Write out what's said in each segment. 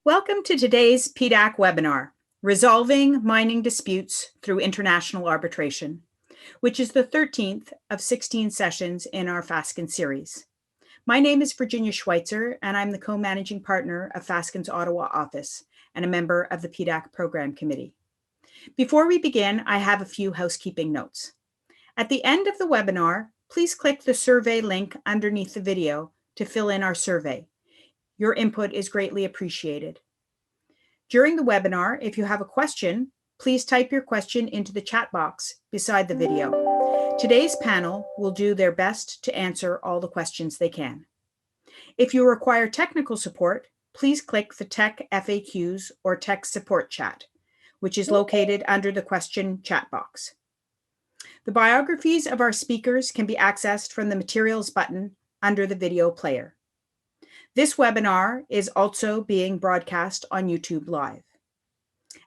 Welcome to today's PDAC webinar, Resolving Mining Disputes Through International Arbitration, which is the 13th of 16 sessions in our Fasken series. My name is Virginia Schweitzer, and I'm the co-managing partner of Fasken's Ottawa office and a member of the PDAC Program Committee. Before we begin, I have a few housekeeping notes. At the end of the webinar, please click the survey link underneath the video to fill in our survey. Your input is greatly appreciated. During the webinar, if you have a question, please type your question into the chat box beside the video. Today's panel will do their best to answer all the questions they can. If you require technical support, please click the Tech FAQs or Tech Support Chat, which is located under the question chat box. The biographies of our speakers can be accessed from the Materials button under the video player. This webinar is also being broadcast on YouTube Live.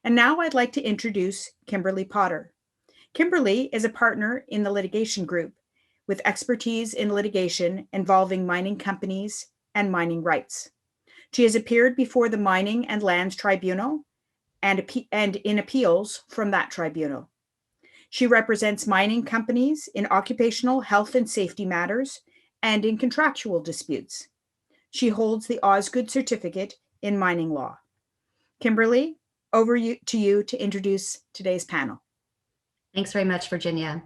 And now I'd like to introduce Kimberly Potter. Kimberly is a partner in the litigation group with expertise in litigation involving mining companies and mining rights. She has appeared before the Mining and Lands Tribunal and in appeals from that tribunal. She represents mining companies in occupational health and safety matters and in contractual disputes. She holds the Osgood Certificate in Mining Law. Kimberly, over to you to introduce today's panel. Thanks very much, Virginia.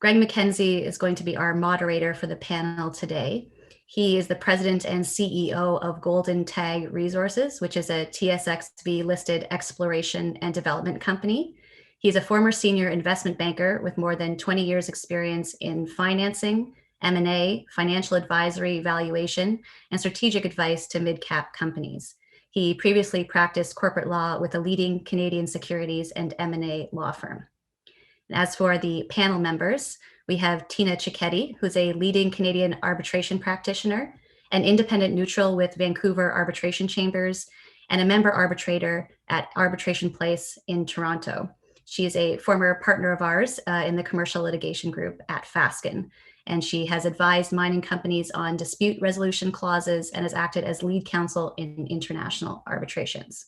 Greg McKenzie is going to be our moderator for the panel today. He is the president and CEO of Golden Tag Resources, which is a TSXV listed exploration and development company. He's a former senior investment banker with more than 20 years experience in financing, M&A, financial advisory, valuation, and strategic advice to mid-cap companies. He previously practiced corporate law with a leading Canadian securities and M&A law firm. And as for the panel members, we have Tina Cicchetti, who's a leading Canadian arbitration practitioner, an independent neutral with Vancouver Arbitration Chambers, and a member arbitrator at Arbitration Place in Toronto. She is a former partner of ours in the commercial litigation group at Fasken, and she has advised mining companies on dispute resolution clauses and has acted as lead counsel in international arbitrations.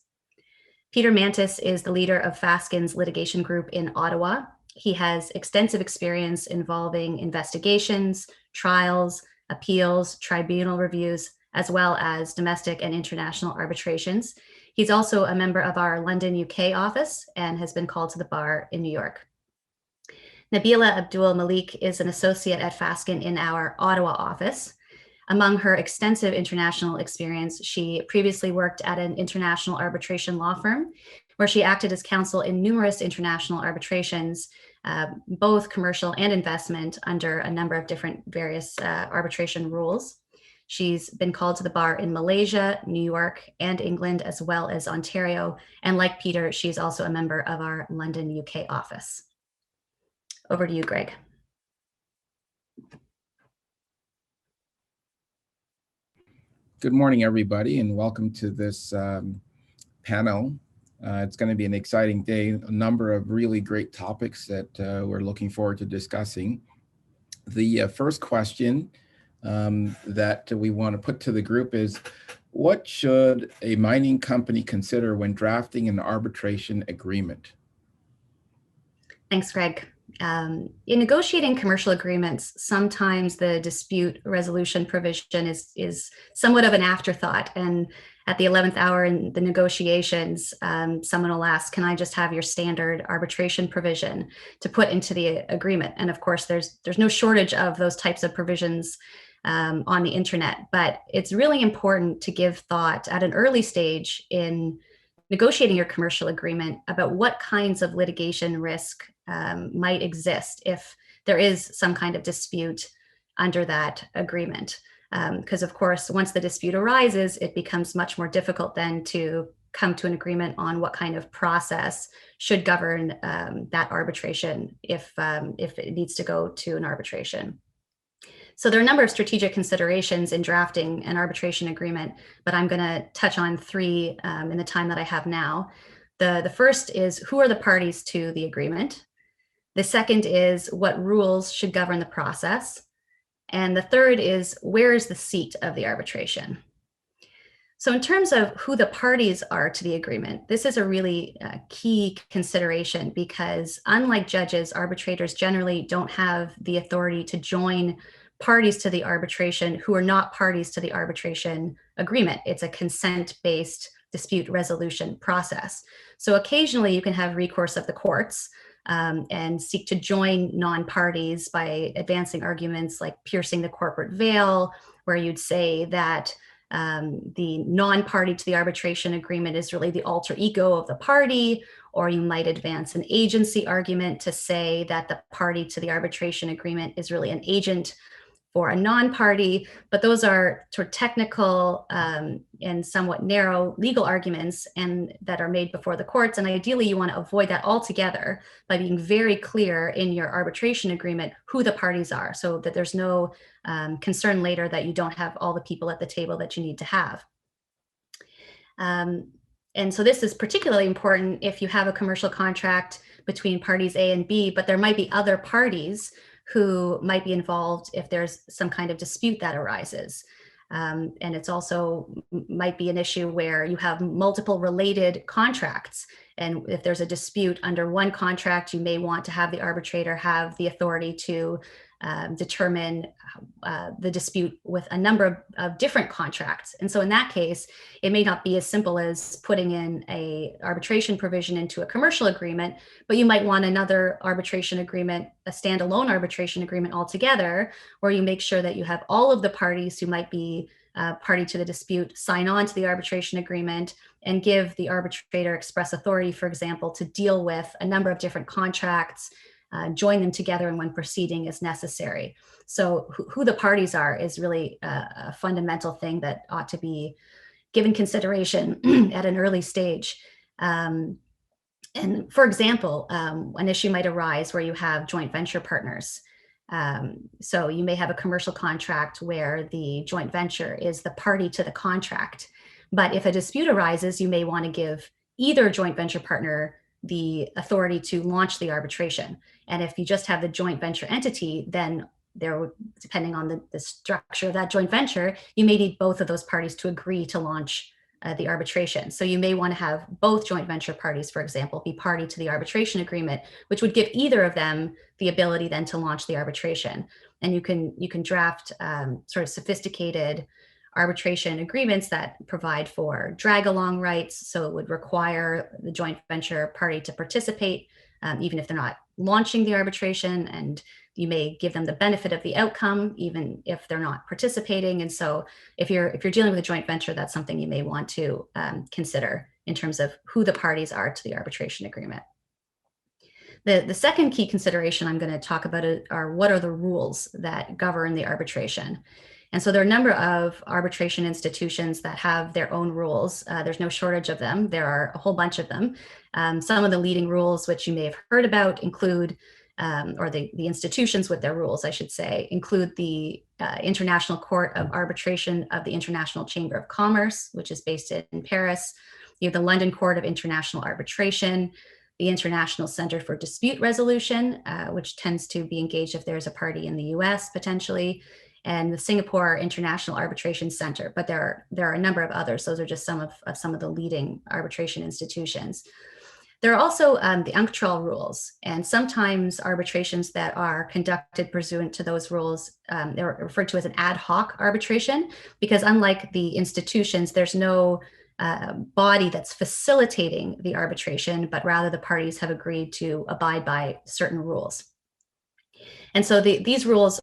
Peter Mantas is the leader of Fasken's litigation group in Ottawa. He has extensive experience involving investigations, trials, appeals, tribunal reviews, as well as domestic and international arbitrations. He's also a member of our London, UK office and has been called to the bar in New York. Nabila Abdul Malik is an associate at Fasken in our Ottawa office. Among her extensive international experience, she previously worked at an international arbitration law firm where she acted as counsel in numerous international arbitrations, both commercial and investment, under a number of different various arbitration rules. She's been called to the bar in Malaysia, New York, and England, as well as Ontario. And like Peter, she's also a member of our London, UK office. Over to you, Greg. Good morning, everybody, and welcome to this panel. It's going to be an exciting day, a number of really great topics that we're looking forward to discussing. The first question that we want to put to the group is, what should a mining company consider when drafting an arbitration agreement? Thanks, Greg. In negotiating commercial agreements, sometimes the dispute resolution provision is somewhat of an afterthought. And at the 11th hour in the negotiations, someone will ask, can I just have your standard arbitration provision to put into the agreement? And of course, there's no shortage of those types of provisions on the internet, but it's really important to give thought at an early stage in negotiating your commercial agreement about what kinds of litigation risk might exist if there is some kind of dispute under that agreement. Because of course, once the dispute arises, it becomes much more difficult then to come to an agreement on what kind of process should govern that arbitration if it needs to go to an arbitration. So there are a number of strategic considerations in drafting an arbitration agreement, but I'm going to touch on three in the time that I have now. The first is, who are the parties to the agreement? The second is, what rules should govern the process? And the third is, where is the seat of the arbitration? So in terms of who the parties are to the agreement, this is a really key consideration, because unlike judges, arbitrators generally don't have the authority to join parties to the arbitration who are not parties to the arbitration agreement. It's a consent-based dispute resolution process. So occasionally you can have recourse of the courts and seek to join non-parties by advancing arguments like piercing the corporate veil, where you'd say that the non-party to the arbitration agreement is really the alter ego of the party, or you might advance an agency argument to say that the party to the arbitration agreement is really an agent for a non-party. But those are sort of technical and somewhat narrow legal arguments and that are made before the courts. And ideally, you want to avoid that altogether by being very clear in your arbitration agreement who the parties are, so that there's no concern later that you don't have all the people at the table that you need to have. And so this is particularly important if you have a commercial contract between parties A and B, but there might be other parties who might be involved if there's some kind of dispute that arises. And it's also might be an issue where you have multiple related contracts. And if there's a dispute under one contract, you may want to have the arbitrator have the authority to determine the dispute with a number of different contracts. And so in that case, it may not be as simple as putting in a arbitration provision into a commercial agreement, but you might want another arbitration agreement, a standalone arbitration agreement altogether, where you make sure that you have all of the parties who might be party to the dispute sign on to the arbitration agreement and give the arbitrator express authority, for example, to deal with a number of different contracts, join them together in one proceeding as necessary. So who the parties are is really a fundamental thing that ought to be given consideration at an early stage. And for example, an issue might arise where you have joint venture partners. So you may have a commercial contract where the joint venture is the party to the contract. But if a dispute arises, you may want to give either joint venture partner the authority to launch the arbitration. And if you just have the joint venture entity, then there, depending on the structure of that joint venture, you may need both of those parties to agree to launch the arbitration. So you may want to have both joint venture parties, for example, be party to the arbitration agreement, which would give either of them the ability then to launch the arbitration. And you can draft sort of sophisticated arbitration agreements that provide for drag along rights. So it would require the joint venture party to participate, even if they're not launching the arbitration, and you may give them the benefit of the outcome, even if they're not participating. And so if you're dealing with a joint venture, that's something you may want to consider in terms of who the parties are to the arbitration agreement. The second key consideration I'm going to talk about are what are the rules that govern the arbitration. And so there are a number of arbitration institutions that have their own rules. There's no shortage of them. There are a whole bunch of them. Some of the leading rules, which you may have heard about, include, or the institutions with their rules, I should say, include the International Court of Arbitration of the International Chamber of Commerce, which is based in Paris. You have the London Court of International Arbitration, the International Center for Dispute Resolution, which tends to be engaged if there's a party in the US potentially, and the Singapore International Arbitration Center. But there are a number of others. Those are just some of the leading arbitration institutions. There are also the UNCTRAL rules, and sometimes arbitrations that are conducted pursuant to those rules, they're referred to as an ad hoc arbitration, because unlike the institutions, there's no body that's facilitating the arbitration, but rather the parties have agreed to abide by certain rules. And so these rules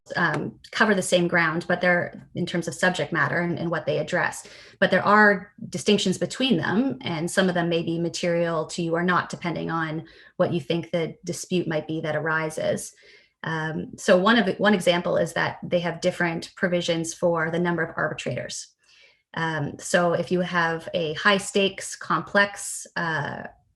cover the same ground, but they're in terms of subject matter and what they address. But there are distinctions between them, and some of them may be material to you or not, depending on what you think the dispute might be that arises. So one example is that they have different provisions for the number of arbitrators. So if you have a high stakes, complex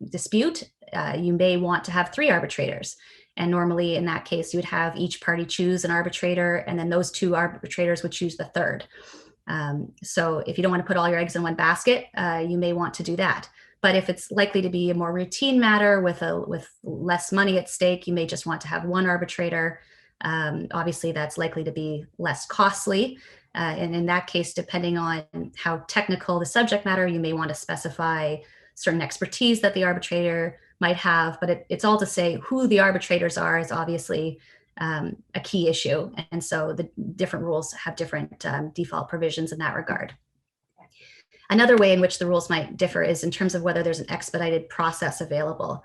dispute, you may want to have 3 arbitrators. And normally in that case, you would have each party choose an arbitrator, and then those 2 arbitrators would choose the third. So if you don't want to put all your eggs in one basket, you may want to do that. But if it's likely to be a more routine matter with less money at stake, you may just want to have 1 arbitrator. Obviously, that's likely to be less costly. And in that case, depending on how technical the subject matter, you may want to specify certain expertise that the arbitrator might have, but it's all to say who the arbitrators are is obviously a key issue. And so the different rules have different default provisions in that regard. Another way in which the rules might differ is in terms of whether there's an expedited process available.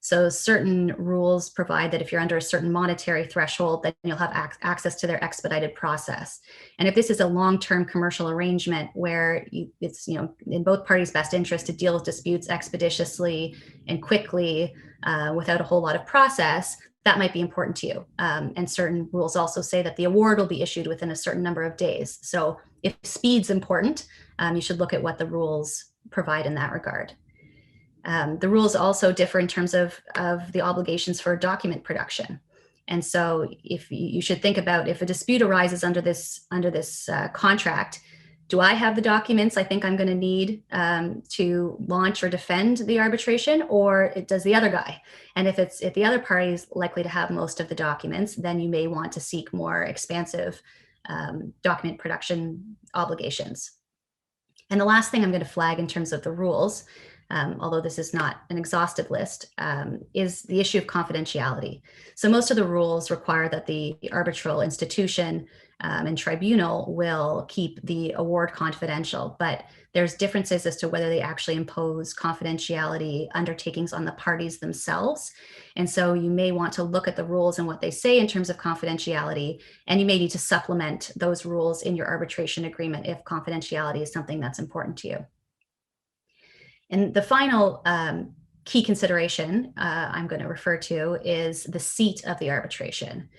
So certain rules provide that if you're under a certain monetary threshold, then you'll have access to their expedited process. And if this is a long-term commercial arrangement where it's in both parties' best interest to deal with disputes expeditiously and quickly without a whole lot of process, that might be important to you. And certain rules also say that the award will be issued within a certain number of days. So if speed's important, you should look at what the rules provide in that regard. The rules also differ in terms of the obligations for document production. And so if you should think about if a dispute arises under this contract, do I have the documents I think I'm going to need to launch or defend the arbitration, or does the other guy? And if the other party is likely to have most of the documents, then you may want to seek more expansive document production obligations. And the last thing I'm going to flag in terms of the rules, although this is not an exhaustive list, is the issue of confidentiality. So most of the rules require that the arbitral institution and tribunal will keep the award confidential, but there's differences as to whether they actually impose confidentiality undertakings on the parties themselves. And so you may want to look at the rules and what they say in terms of confidentiality, and you may need to supplement those rules in your arbitration agreement if confidentiality is something that's important to you. And the final key consideration I'm going to refer to is the seat of the arbitration.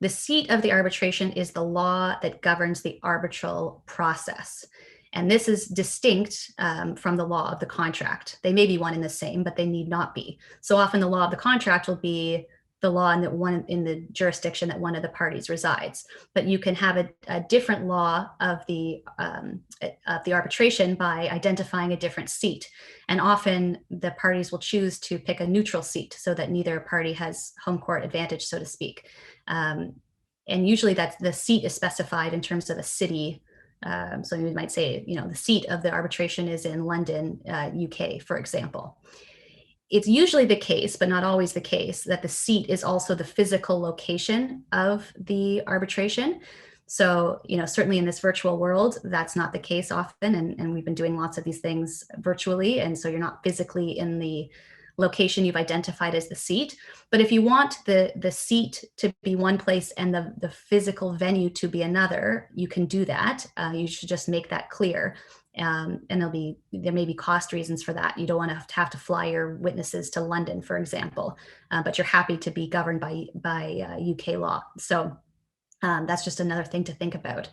The seat of the arbitration is the law that governs the arbitral process. And this is distinct from the law of the contract. They may be one and the same, but they need not be. So often the law of the contract will be the law in the jurisdiction that one of the parties resides. But you can have a different law of the arbitration by identifying a different seat. And often the parties will choose to pick a neutral seat so that neither party has home court advantage, so to speak. And usually that's the seat is specified in terms of a city. So you might say, the seat of the arbitration is in London, UK, for example. It's usually the case, but not always the case, that the seat is also the physical location of the arbitration. So, certainly in this virtual world, that's not the case often. And we've been doing lots of these things virtually. And so you're not physically in the location you've identified as the seat. But if you want the seat to be one place and the physical venue to be another, you can do that. You should just make that clear. And there may be cost reasons for that. You don't want to have to fly your witnesses to London, for example, but you're happy to be governed by UK law. So that's just another thing to think about.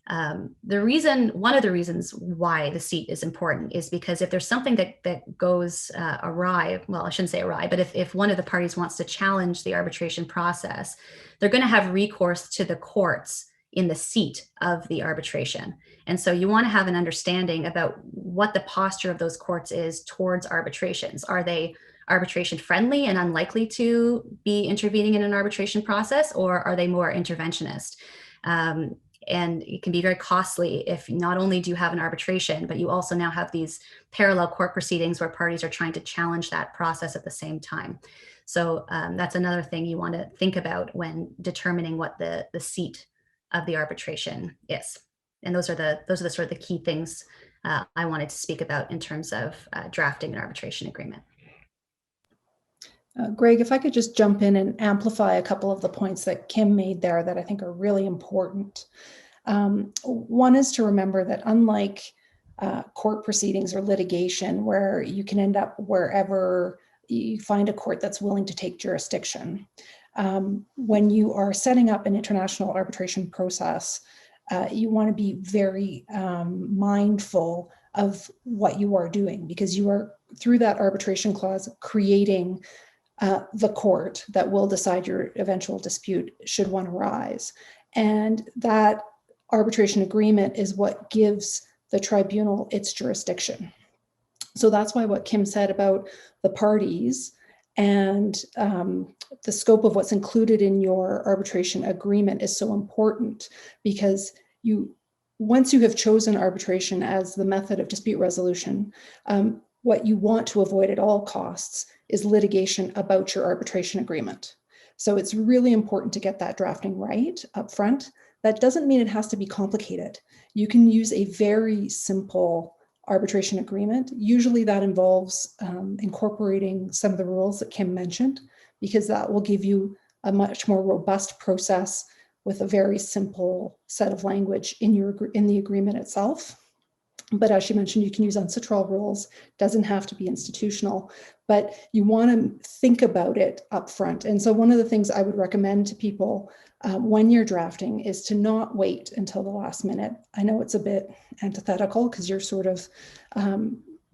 One of the reasons why the seat is important is because if there's something that goes awry, well, I shouldn't say awry, but if one of the parties wants to challenge the arbitration process, they're going to have recourse to the courts in the seat of the arbitration. And so you want to have an understanding about what the posture of those courts is towards arbitrations. Are they arbitration friendly and unlikely to be intervening in an arbitration process, or are they more interventionist? And it can be very costly if not only do you have an arbitration, but you also now have these parallel court proceedings where parties are trying to challenge that process at the same time. So that's another thing you want to think about when determining what the seat of the arbitration is. And those are the sort of the key things I wanted to speak about in terms of drafting an arbitration agreement. Greg, if I could just jump in and amplify a couple of the points that Kim made there that I think are really important. One is to remember that unlike court proceedings or litigation, where you can end up wherever you find a court that's willing to take jurisdiction, when you are setting up an international arbitration process, you want to be very mindful of what you are doing, because you are, through that arbitration clause, creating the court that will decide your eventual dispute should one arise. And that arbitration agreement is what gives the tribunal its jurisdiction. So that's why what Kim said about the parties and the scope of what's included in your arbitration agreement is so important, because you once you have chosen arbitration as the method of dispute resolution, what you want to avoid at all costs is litigation about your arbitration agreement. So it's really important to get that drafting right up front. That doesn't mean it has to be complicated. You can use a very simple arbitration agreement. Usually that involves incorporating some of the rules that Kim mentioned, because that will give you a much more robust process with a very simple set of language in the agreement itself. But as she mentioned, you can use UNCITRAL rules, doesn't have to be institutional, but you want to think about it up front. And so one of the things I would recommend to people when you're drafting is to not wait until the last minute. I know it's a bit antithetical because you're sort of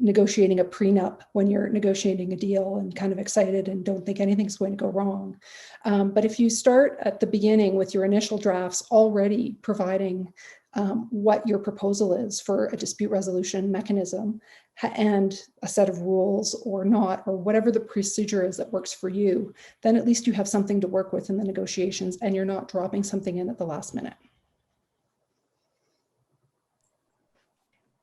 negotiating a prenup when you're negotiating a deal and kind of excited and don't think anything's going to go wrong. But if you start at the beginning with your initial drafts already providing what your proposal is for a dispute resolution mechanism and a set of rules or not, or whatever the procedure is that works for you, then at least you have something to work with in the negotiations and you're not dropping something in at the last minute.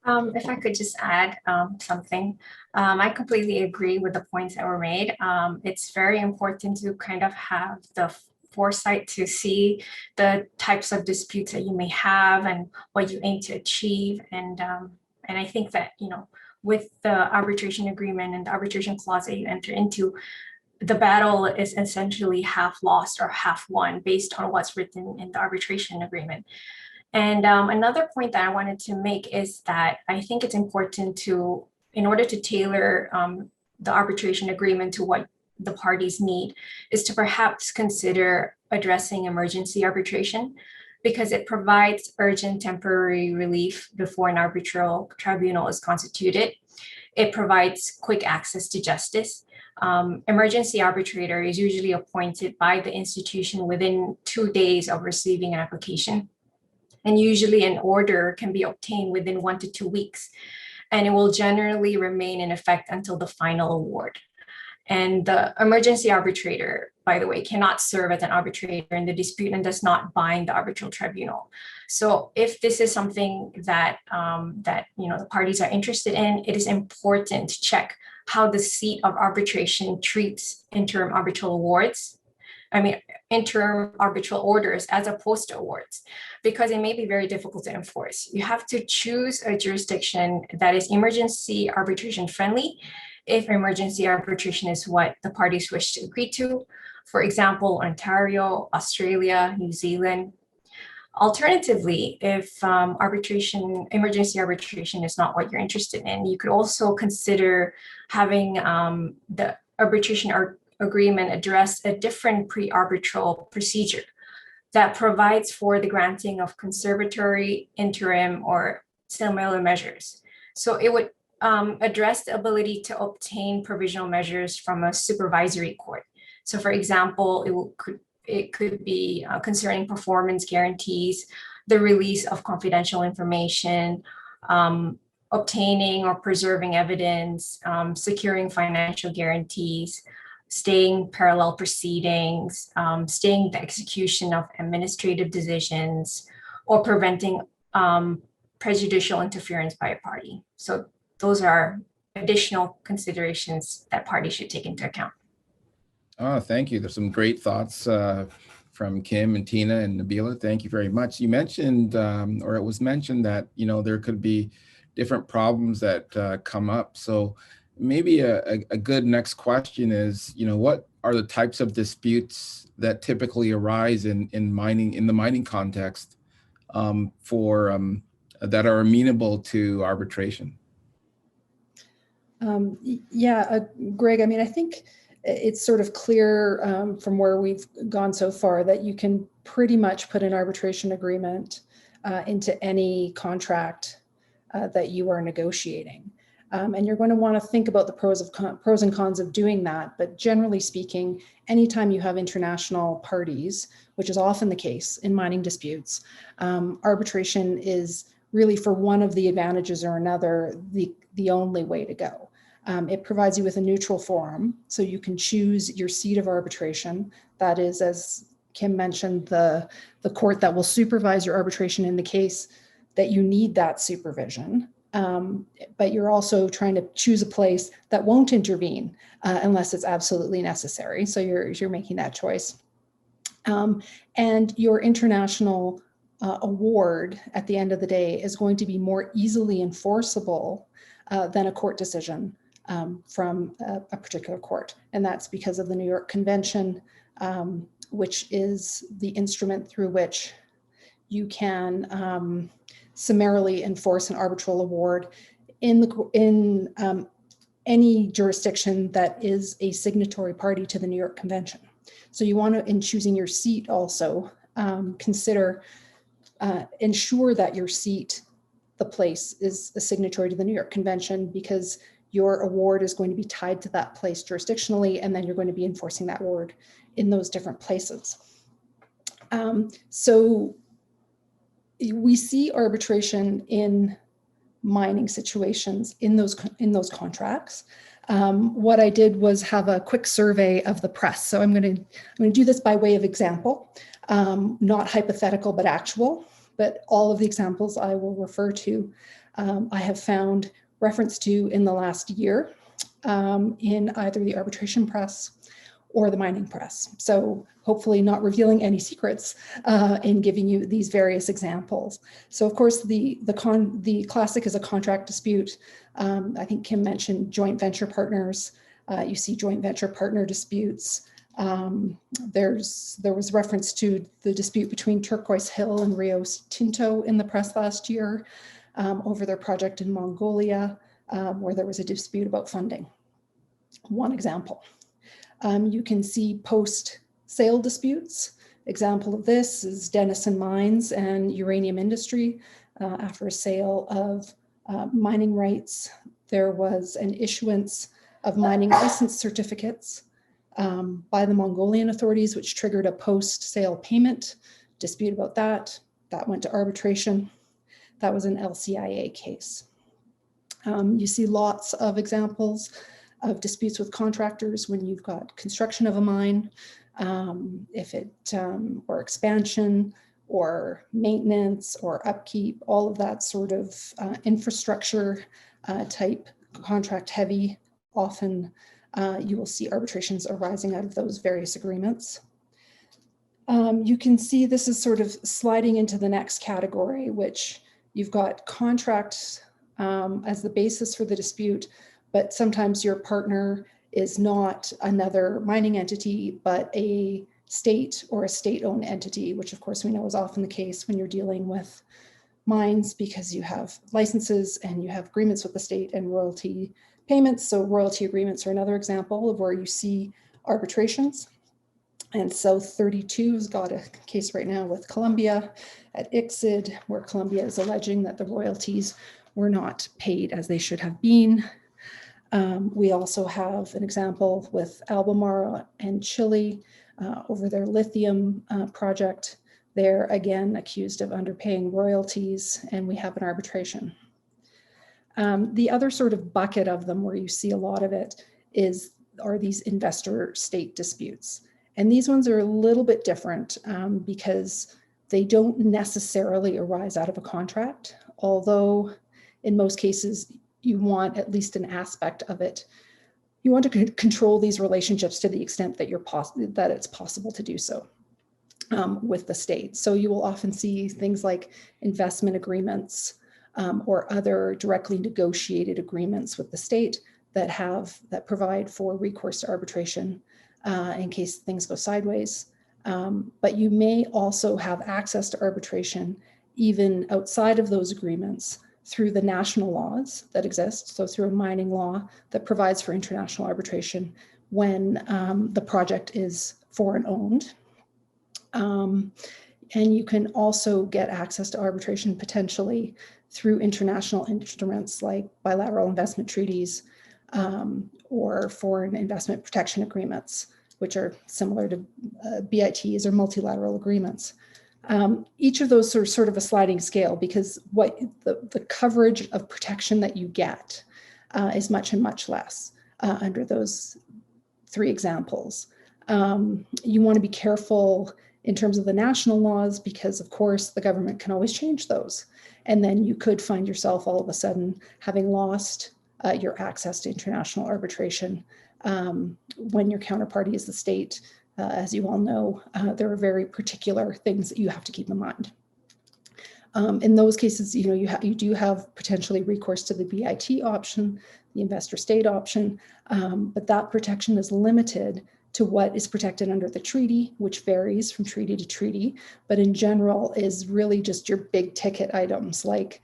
If I could just add something, I completely agree with the points that were made. It's very important to kind of have the foresight to see the types of disputes that you may have and what you aim to achieve. And I think that, you know, with the arbitration agreement and the arbitration clause that you enter into, the battle is essentially half lost or half won based on what's written in the arbitration agreement. And another point that I wanted to make is that I think it's important to, in order to tailor the arbitration agreement to what the parties need, is to perhaps consider addressing emergency arbitration, because it provides urgent temporary relief before an arbitral tribunal is constituted. It provides quick access to justice. Emergency arbitrator is usually appointed by the institution within 2 days of receiving an application. And usually an order can be obtained within 1 to 2 weeks, and it will generally remain in effect until the final award. And the emergency arbitrator, by the way, cannot serve as an arbitrator in the dispute and does not bind the arbitral tribunal. So if this is something that the parties are interested in, it is important to check how the seat of arbitration treats interim arbitral awards. Interim arbitral orders as opposed to awards, because it may be very difficult to enforce. You have to choose a jurisdiction that is emergency arbitration friendly if emergency arbitration is what the parties wish to agree to. For example, Ontario, Australia, New Zealand. Alternatively, if emergency arbitration is not what you're interested in, you could also consider having the arbitration agreement address a different pre-arbitral procedure that provides for the granting of conservatory, interim, or similar measures. So it would address the ability to obtain provisional measures from a supervisory court. So for example, it could be concerning performance guarantees, the release of confidential information, obtaining or preserving evidence, securing financial guarantees, staying parallel proceedings, staying the execution of administrative decisions, or preventing prejudicial interference by a party. So those are additional considerations that parties should take into account. Oh, thank you. There's some great thoughts from Kim and Tina and Nabila. Thank you very much. You mentioned, or it was mentioned that, there could be different problems that come up. So maybe a good next question is, what are the types of disputes that typically arise in the mining context that are amenable to arbitration? Greg, I think it's sort of clear from where we've gone so far that you can pretty much put an arbitration agreement into any contract that you are negotiating. And you're going to want to think about the pros and cons of doing that. But generally speaking, anytime you have international parties, which is often the case in mining disputes, arbitration is really, for one of the advantages or another, the only way to go. It provides you with a neutral forum, so you can choose your seat of arbitration. That is, as Kim mentioned, the court that will supervise your arbitration in the case that you need that supervision, but you're also trying to choose a place that won't intervene unless it's absolutely necessary. So you're making that choice. And your international award at the end of the day is going to be more easily enforceable than a court decision from a particular court. And that's because of the New York Convention, which is the instrument through which you can summarily enforce an arbitral award in any jurisdiction that is a signatory party to the New York Convention. So you want to, in choosing your seat also, ensure that your seat, the place, is a signatory to the New York Convention, because your award is going to be tied to that place jurisdictionally, and then you're going to be enforcing that award in those different places. So we see arbitration in mining situations in those contracts. What I did was have a quick survey of the press. So I'm going to do this by way of example, not hypothetical, but actual. But all of the examples I will refer to, I have found reference to in the last year in either the arbitration press or the mining press. So hopefully not revealing any secrets in giving you these various examples. So of course, the classic is a contract dispute. I think Kim mentioned joint venture partners. You see joint venture partner disputes. There was reference to the dispute between Turquoise Hill and Rio Tinto in the press last year over their project in Mongolia, where there was a dispute about funding. One example. You can see post-sale disputes. Example of this is Denison Mines and Uranium Industry. After a sale of mining rights, there was an issuance of mining license certificates by the Mongolian authorities, which triggered a post-sale payment. Dispute about that. That went to arbitration. That was an LCIA case. You see lots of examples of disputes with contractors when you've got construction of a mine, or expansion or maintenance or upkeep, all of that sort of infrastructure type contract heavy. Often you will see arbitrations arising out of those various agreements. You can see this is sort of sliding into the next category, which you've got contracts as the basis for the dispute, but sometimes your partner is not another mining entity, but a state or a state-owned entity, which of course we know is often the case when you're dealing with mines, because you have licenses and you have agreements with the state and royalty payments. So royalty agreements are another example of where you see arbitrations. And South 32 has got a case right now with Colombia at ICSID, where Colombia is alleging that the royalties were not paid as they should have been. We also have an example with Albemarle and Chile over their lithium project. They're again accused of underpaying royalties, and we have an arbitration. The other sort of bucket of them where you see a lot of it are these investor-state disputes. And these ones are a little bit different because they don't necessarily arise out of a contract, although in most cases, you want at least an aspect of it. You want to control these relationships to the extent that that it's possible to do so with the state. So you will often see things like investment agreements or other directly negotiated agreements with the state that provide for recourse to arbitration in case things go sideways. But you may also have access to arbitration even outside of those agreements through the national laws that exist. So through a mining law that provides for international arbitration when the project is foreign owned. And you can also get access to arbitration potentially through international instruments like bilateral investment treaties or foreign investment protection agreements, which are similar to BITs or multilateral agreements. Each of those are sort of a sliding scale because what the coverage of protection that you get is much and much less under those three examples. You want to be careful in terms of the national laws, because of course the government can always change those. And then you could find yourself all of a sudden having lost your access to international arbitration when your counterparty is the state. As you all know, there are very particular things that you have to keep in mind. In those cases, you do have potentially recourse to the BIT option, the investor state option, but that protection is limited to what is protected under the treaty, which varies from treaty to treaty, but in general is really just your big ticket items, like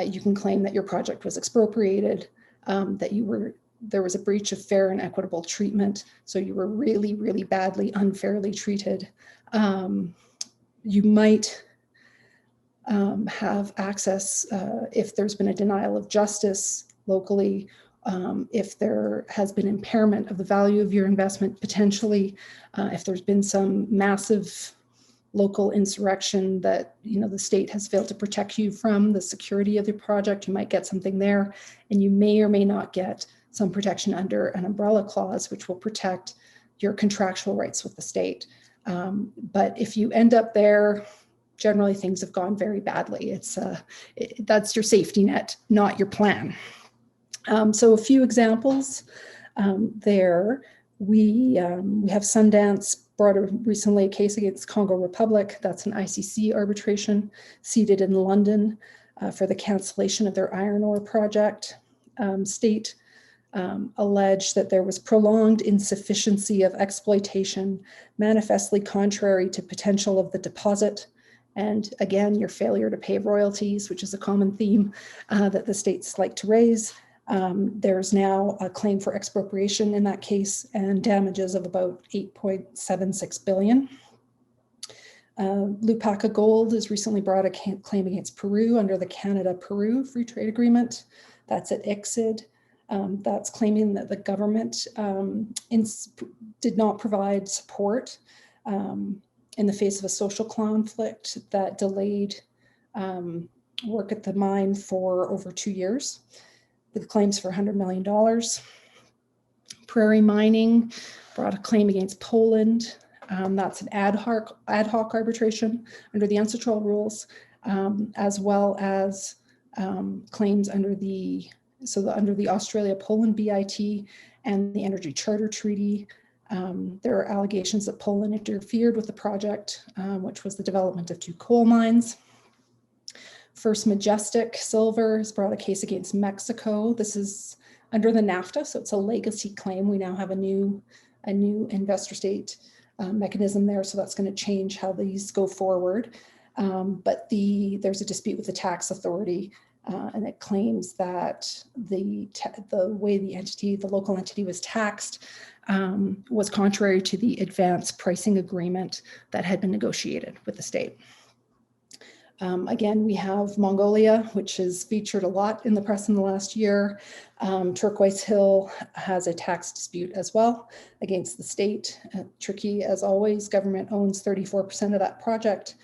you can claim that your project was expropriated, that there was a breach of fair and equitable treatment, so you were really, really badly, unfairly treated. You might have access if there's been a denial of justice locally, if there has been impairment of the value of your investment, potentially, if there's been some massive local insurrection that the state has failed to protect you from the security of your project, you might get something there, and you may or may not get some protection under an umbrella clause, which will protect your contractual rights with the state. But if you end up there, generally things have gone very badly. That's your safety net, not your plan. So a few examples there. We have Sundance brought recently a case against Congo Republic. That's an ICC arbitration seated in London for the cancellation of their iron ore project. State alleged that there was prolonged insufficiency of exploitation, manifestly contrary to potential of the deposit. And again, your failure to pay royalties, which is a common theme that the states like to raise. There's now a claim for expropriation in that case and damages of about 8.76 billion. Lupaka Gold has recently brought a claim against Peru under the Canada-Peru Free Trade Agreement. That's at ICSID. That's claiming that the government did not provide support in the face of a social conflict that delayed work at the mine for over 2 years, with claims for $100 million. Prairie Mining brought a claim against Poland. That's an ad hoc arbitration under the UNCITRAL rules, as well as claims under the Australia-Poland BIT and the Energy Charter Treaty. There are allegations that Poland interfered with the project, which was the development of 2 coal mines. First Majestic Silver has brought a case against Mexico. This is under the NAFTA, so it's a legacy claim. We now have a new investor state mechanism there, so that's going to change how these go forward. But there's a dispute with the tax authority, and it claims that the way the local entity was taxed was contrary to the advance pricing agreement that had been negotiated with the state. Again, we have Mongolia, which is featured a lot in the press in the last year. Turquoise Hill has a tax dispute as well against the state. Tricky as always, government owns 34% of that project.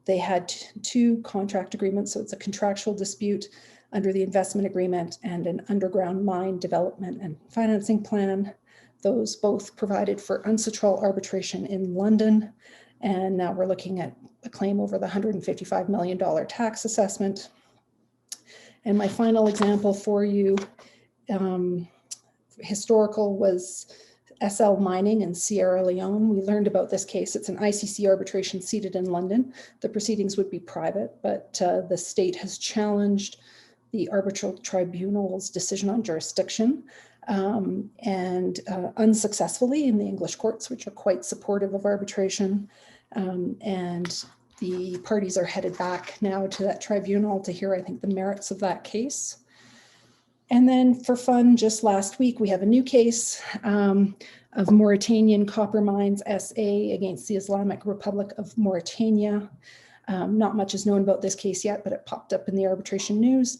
They had 2 contract agreements, so it's a contractual dispute under the investment agreement and an underground mine development and financing plan. Those both provided for UNCITRAL arbitration in London. And now we're looking at a claim over the $155 million tax assessment. And my final example for you, historical, was SL Mining in Sierra Leone. We learned about this case. It's an ICC arbitration seated in London. The proceedings would be private, but the state has challenged the arbitral tribunal's decision on jurisdiction and unsuccessfully in the English courts, which are quite supportive of arbitration. And the parties are headed back now to that tribunal to hear, I think, the merits of that case. And then for fun, just last week, we have a new case of Mauritanian copper mines SA against the Islamic Republic of Mauritania. Not much is known about this case yet, but it popped up in the arbitration news.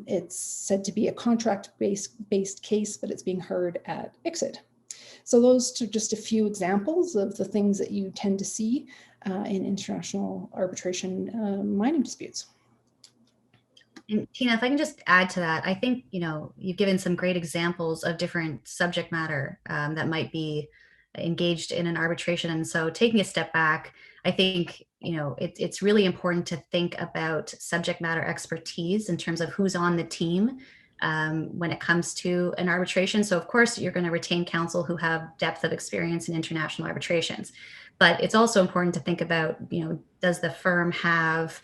It's said to be a contract-based case, but it's being heard at ICSID. So those are just a few examples of the things that you tend to see in international arbitration mining disputes. And Tina, if I can just add to that, I think, you've given some great examples of different subject matter that might be engaged in an arbitration. And so taking a step back, I think, it's really important to think about subject matter expertise in terms of who's on the team when it comes to an arbitration. So of course, you're going to retain counsel who have depth of experience in international arbitrations. But it's also important to think about, does the firm have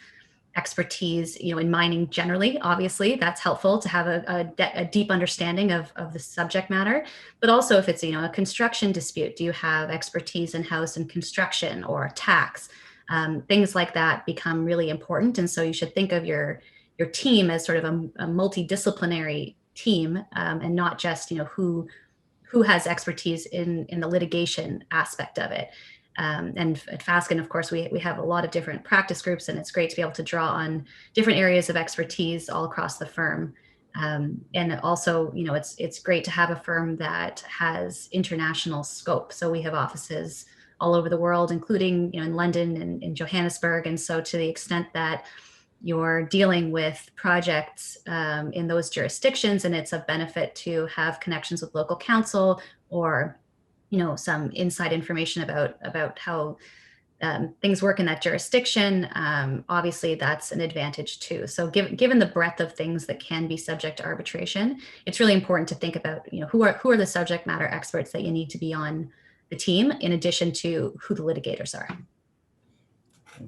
expertise, in mining generally? Obviously, that's helpful to have a deep understanding of the subject matter. But also if it's, a construction dispute, do you have expertise in-house in construction or tax? Things like that become really important. And so you should think of your team as sort of a multidisciplinary team, and not just, who has expertise in the litigation aspect of it. And at Fasken, of course, we have a lot of different practice groups, and it's great to be able to draw on different areas of expertise all across the firm. And also, it's great to have a firm that has international scope. So we have offices all over the world, including, in London and in Johannesburg. And so to the extent that you're dealing with projects in those jurisdictions, and it's of benefit to have connections with local counsel or some inside information about how things work in that jurisdiction, obviously that's an advantage too. So given the breadth of things that can be subject to arbitration, it's really important to think about, who are the subject matter experts that you need to be on the team, in addition to who the litigators are.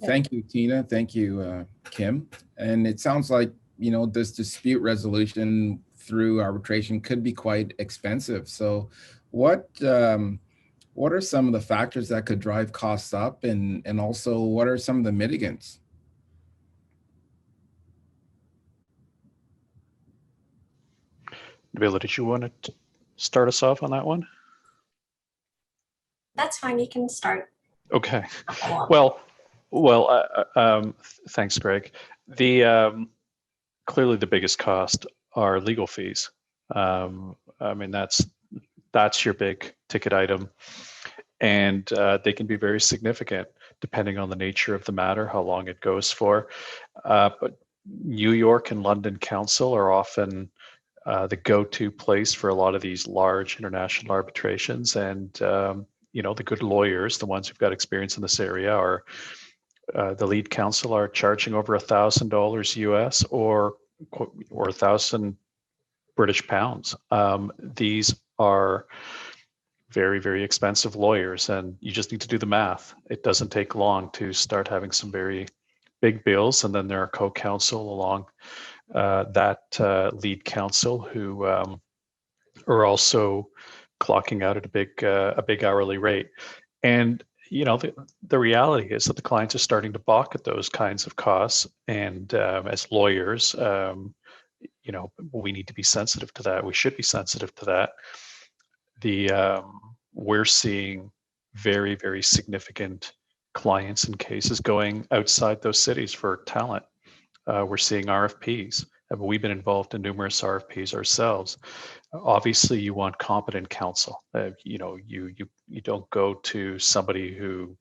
Thank you, Tina. Thank you, Kim. And it sounds like, this dispute resolution through arbitration could be quite expensive. So what are some of the factors that could drive costs up, and also what are some of the mitigants? Nabila, did you want to start us off on that one? That's fine. You can start. Okay. Well, thanks, Greg. Clearly the biggest cost are legal fees. I mean, that's your big ticket item, and they can be very significant depending on the nature of the matter, how long it goes for. But New York and London counsel are often the go-to place for a lot of these large international arbitrations, and the good lawyers, the ones who've got experience in this area, are the lead counsel are charging over $1,000 US or 1,000 British pounds. These are very, very expensive lawyers, and you just need to do the math. It doesn't take long to start having some very big bills, and then there are co-counsel along that lead counsel who are also clocking out at a big hourly rate. And the reality is that the clients are starting to balk at those kinds of costs, and as lawyers, we need to be sensitive to that. We should be sensitive to that. We're seeing very, very significant clients and cases going outside those cities for talent. We're seeing RFPs. We've been involved in numerous RFPs ourselves. Obviously, you want competent counsel. You don't go to somebody who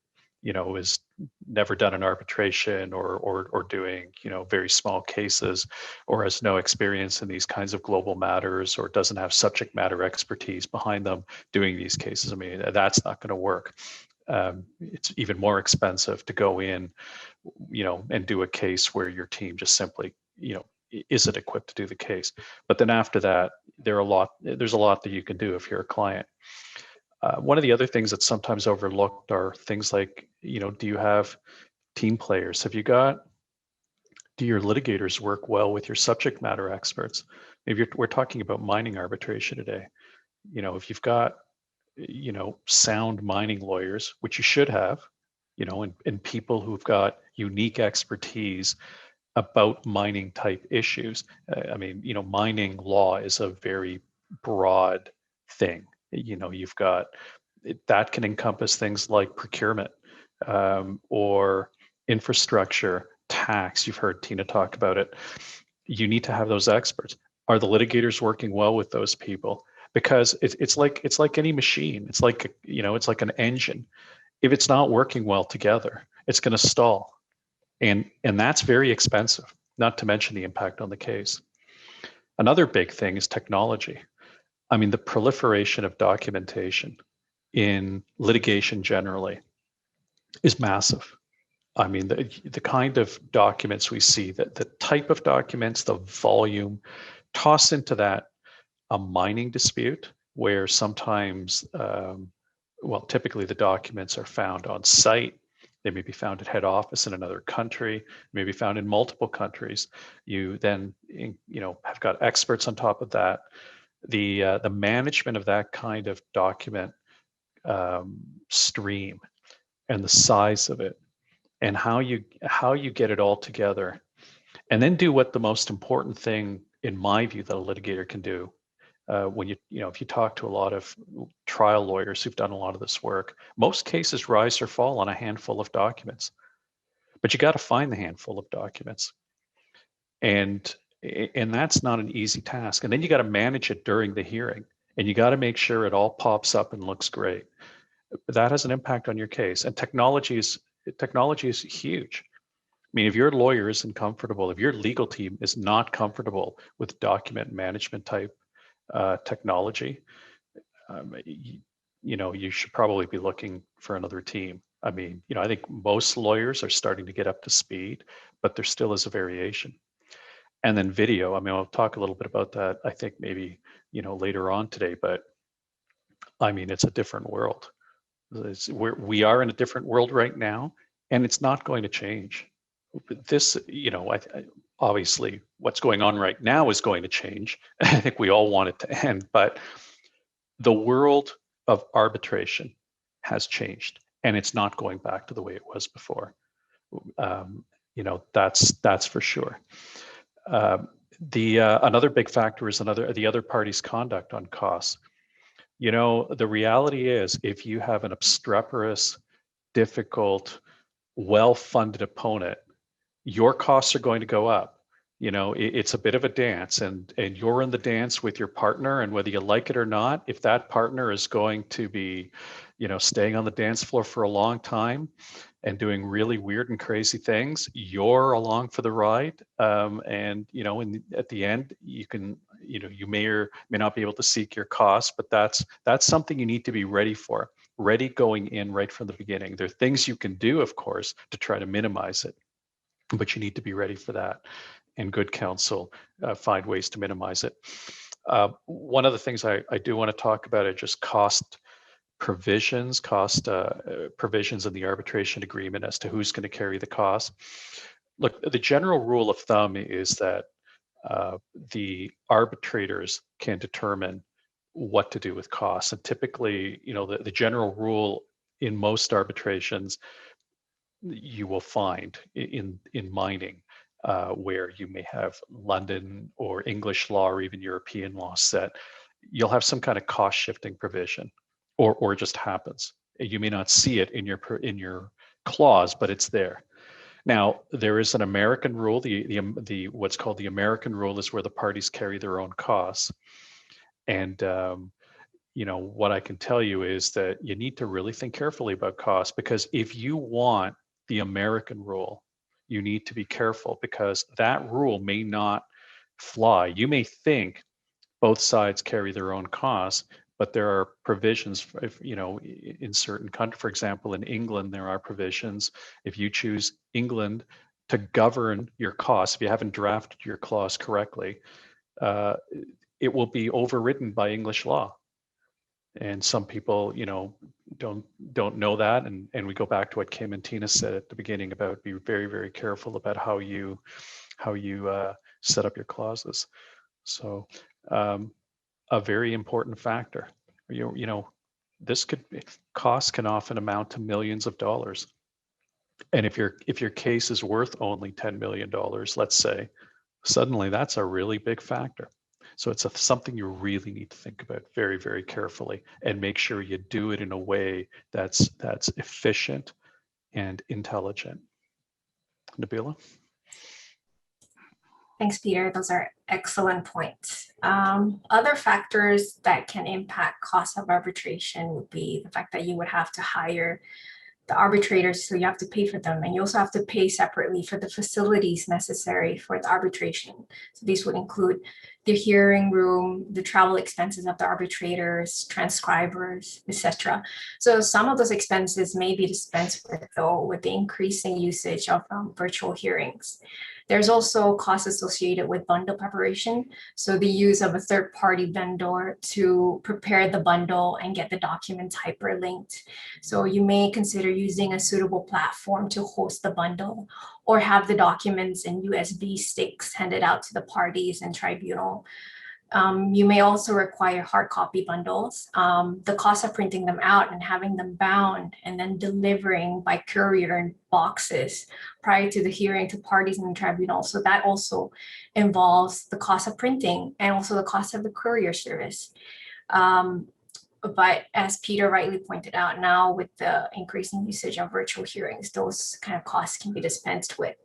has never done an arbitration or doing very small cases, or has no experience in these kinds of global matters, or doesn't have subject matter expertise behind them doing these cases. I mean, that's not going to work. It's even more expensive to go in, and do a case where your team just simply, isn't equipped to do the case. But then after that, there's a lot that you can do if you're a client. One of the other things that's sometimes overlooked are things like, do you have team players? Do your litigators work well with your subject matter experts? Maybe we're talking about mining arbitration today. If you've got, sound mining lawyers, which you should have, and people who've got unique expertise about mining type issues. Mining law is a very broad thing. You've got that can encompass things like procurement, or infrastructure, tax. You've heard Tina talk about it. You need to have those experts. Are the litigators working well with those people? Because it's like any machine. It's like an engine. If it's not working well together, it's going to stall. And that's very expensive, not to mention the impact on the case. Another big thing is technology. I mean, the proliferation of documentation in litigation generally is massive. I mean, the kind of documents we see, that the type of documents, the volume, toss into that a mining dispute where sometimes, well, typically the documents are found on site. They may be found at head office in another country, may be found in multiple countries. You then, have got experts on top of that. The management of that kind of document stream and the size of it, and how you get it all together, and then do what the most important thing, in my view, that a litigator can do. When if you talk to a lot of trial lawyers who've done a lot of this work, most cases rise or fall on a handful of documents. But you got to find the handful of documents, and that's not an easy task. And then you got to manage it during the hearing, and you got to make sure it all pops up and looks great. That has an impact on your case, and technology is huge. I mean, if your lawyer isn't comfortable, if your legal team is not comfortable with document management type technology, you should probably be looking for another team. I mean, I think most lawyers are starting to get up to speed, but there still is a variation. And then video, I mean, I'll talk a little bit about that, I think maybe, later on today, but I mean, it's a different world. We are in a different world right now, and it's not going to change. This, obviously what's going on right now is going to change. I think we all want it to end, but the world of arbitration has changed, and it's not going back to the way it was before. That's for sure. Another big factor is the other party's conduct on costs. The reality is, if you have an obstreperous, difficult, well-funded opponent, your costs are going to go up. It's a bit of a dance, and you're in the dance with your partner, and whether you like it or not, if that partner is going to be, staying on the dance floor for a long time and doing really weird and crazy things, you're along for the ride. And at the end, you may or may not be able to seek your costs, but that's something you need to be ready for, ready going in right from the beginning. There are things you can do, of course, to try to minimize it, but you need to be ready for that. And good counsel find ways to minimize it. One of the things I do want to talk about are just cost provisions in the arbitration agreement as to who's going to carry the cost. Look, the general rule of thumb is that the arbitrators can determine what to do with costs. And typically, the general rule in most arbitrations you will find in mining, where you may have London or English law or even European law set, you'll have some kind of cost shifting provision, or it just happens. You may not see it in your clause, but it's there. Now, there is an American rule. The what's called the American rule is where the parties carry their own costs. And what I can tell you is that you need to really think carefully about costs, because if you want the American rule, you need to be careful, because that rule may not fly. You may think both sides carry their own costs, but there are provisions, in certain countries. For example, in England, there are provisions. If you choose England to govern your costs, if you haven't drafted your clause correctly, it will be overridden by English law. And some people, don't know that, and we go back to what Kim and Tina said at the beginning about be very, very careful about how you set up your clauses. So a very important factor. Costs can often amount to millions of dollars, and if your case is worth only $10 million, let's say, suddenly that's a really big factor. So it's something you really need to think about very, very carefully, and make sure you do it in a way that's efficient and intelligent. Nabila? Thanks, Peter. Those are excellent points. Other factors that can impact cost of arbitration would be the fact that you would have to hire the arbitrators, so you have to pay for them, and you also have to pay separately for the facilities necessary for the arbitration. So these would include the hearing room, the travel expenses of the arbitrators, transcribers, etc. So some of those expenses may be dispensed with, though, with the increasing usage of virtual hearings. There's also costs associated with bundle preparation. So the use of a third-party vendor to prepare the bundle and get the documents hyperlinked. So you may consider using a suitable platform to host the bundle, or have the documents in USB sticks handed out to the parties and tribunal. You may also require hard copy bundles. The cost of printing them out and having them bound and then delivering by courier in boxes prior to the hearing to parties in the tribunal. So that also involves the cost of printing and also the cost of the courier service. But as Peter rightly pointed out, now with the increasing usage of virtual hearings, those kind of costs can be dispensed with.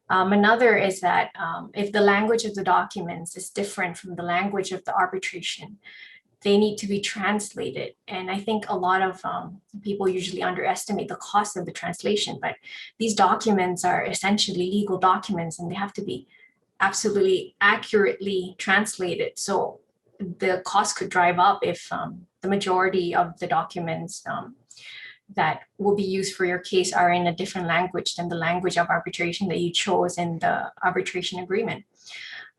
Another is that if the language of the documents is different from the language of the arbitration, they need to be translated. And I think a lot of people usually underestimate the cost of the translation, but these documents are essentially legal documents and they have to be absolutely accurately translated. So the cost could drive up if the majority of the documents that will be used for your case are in a different language than the language of arbitration that you chose in the arbitration agreement.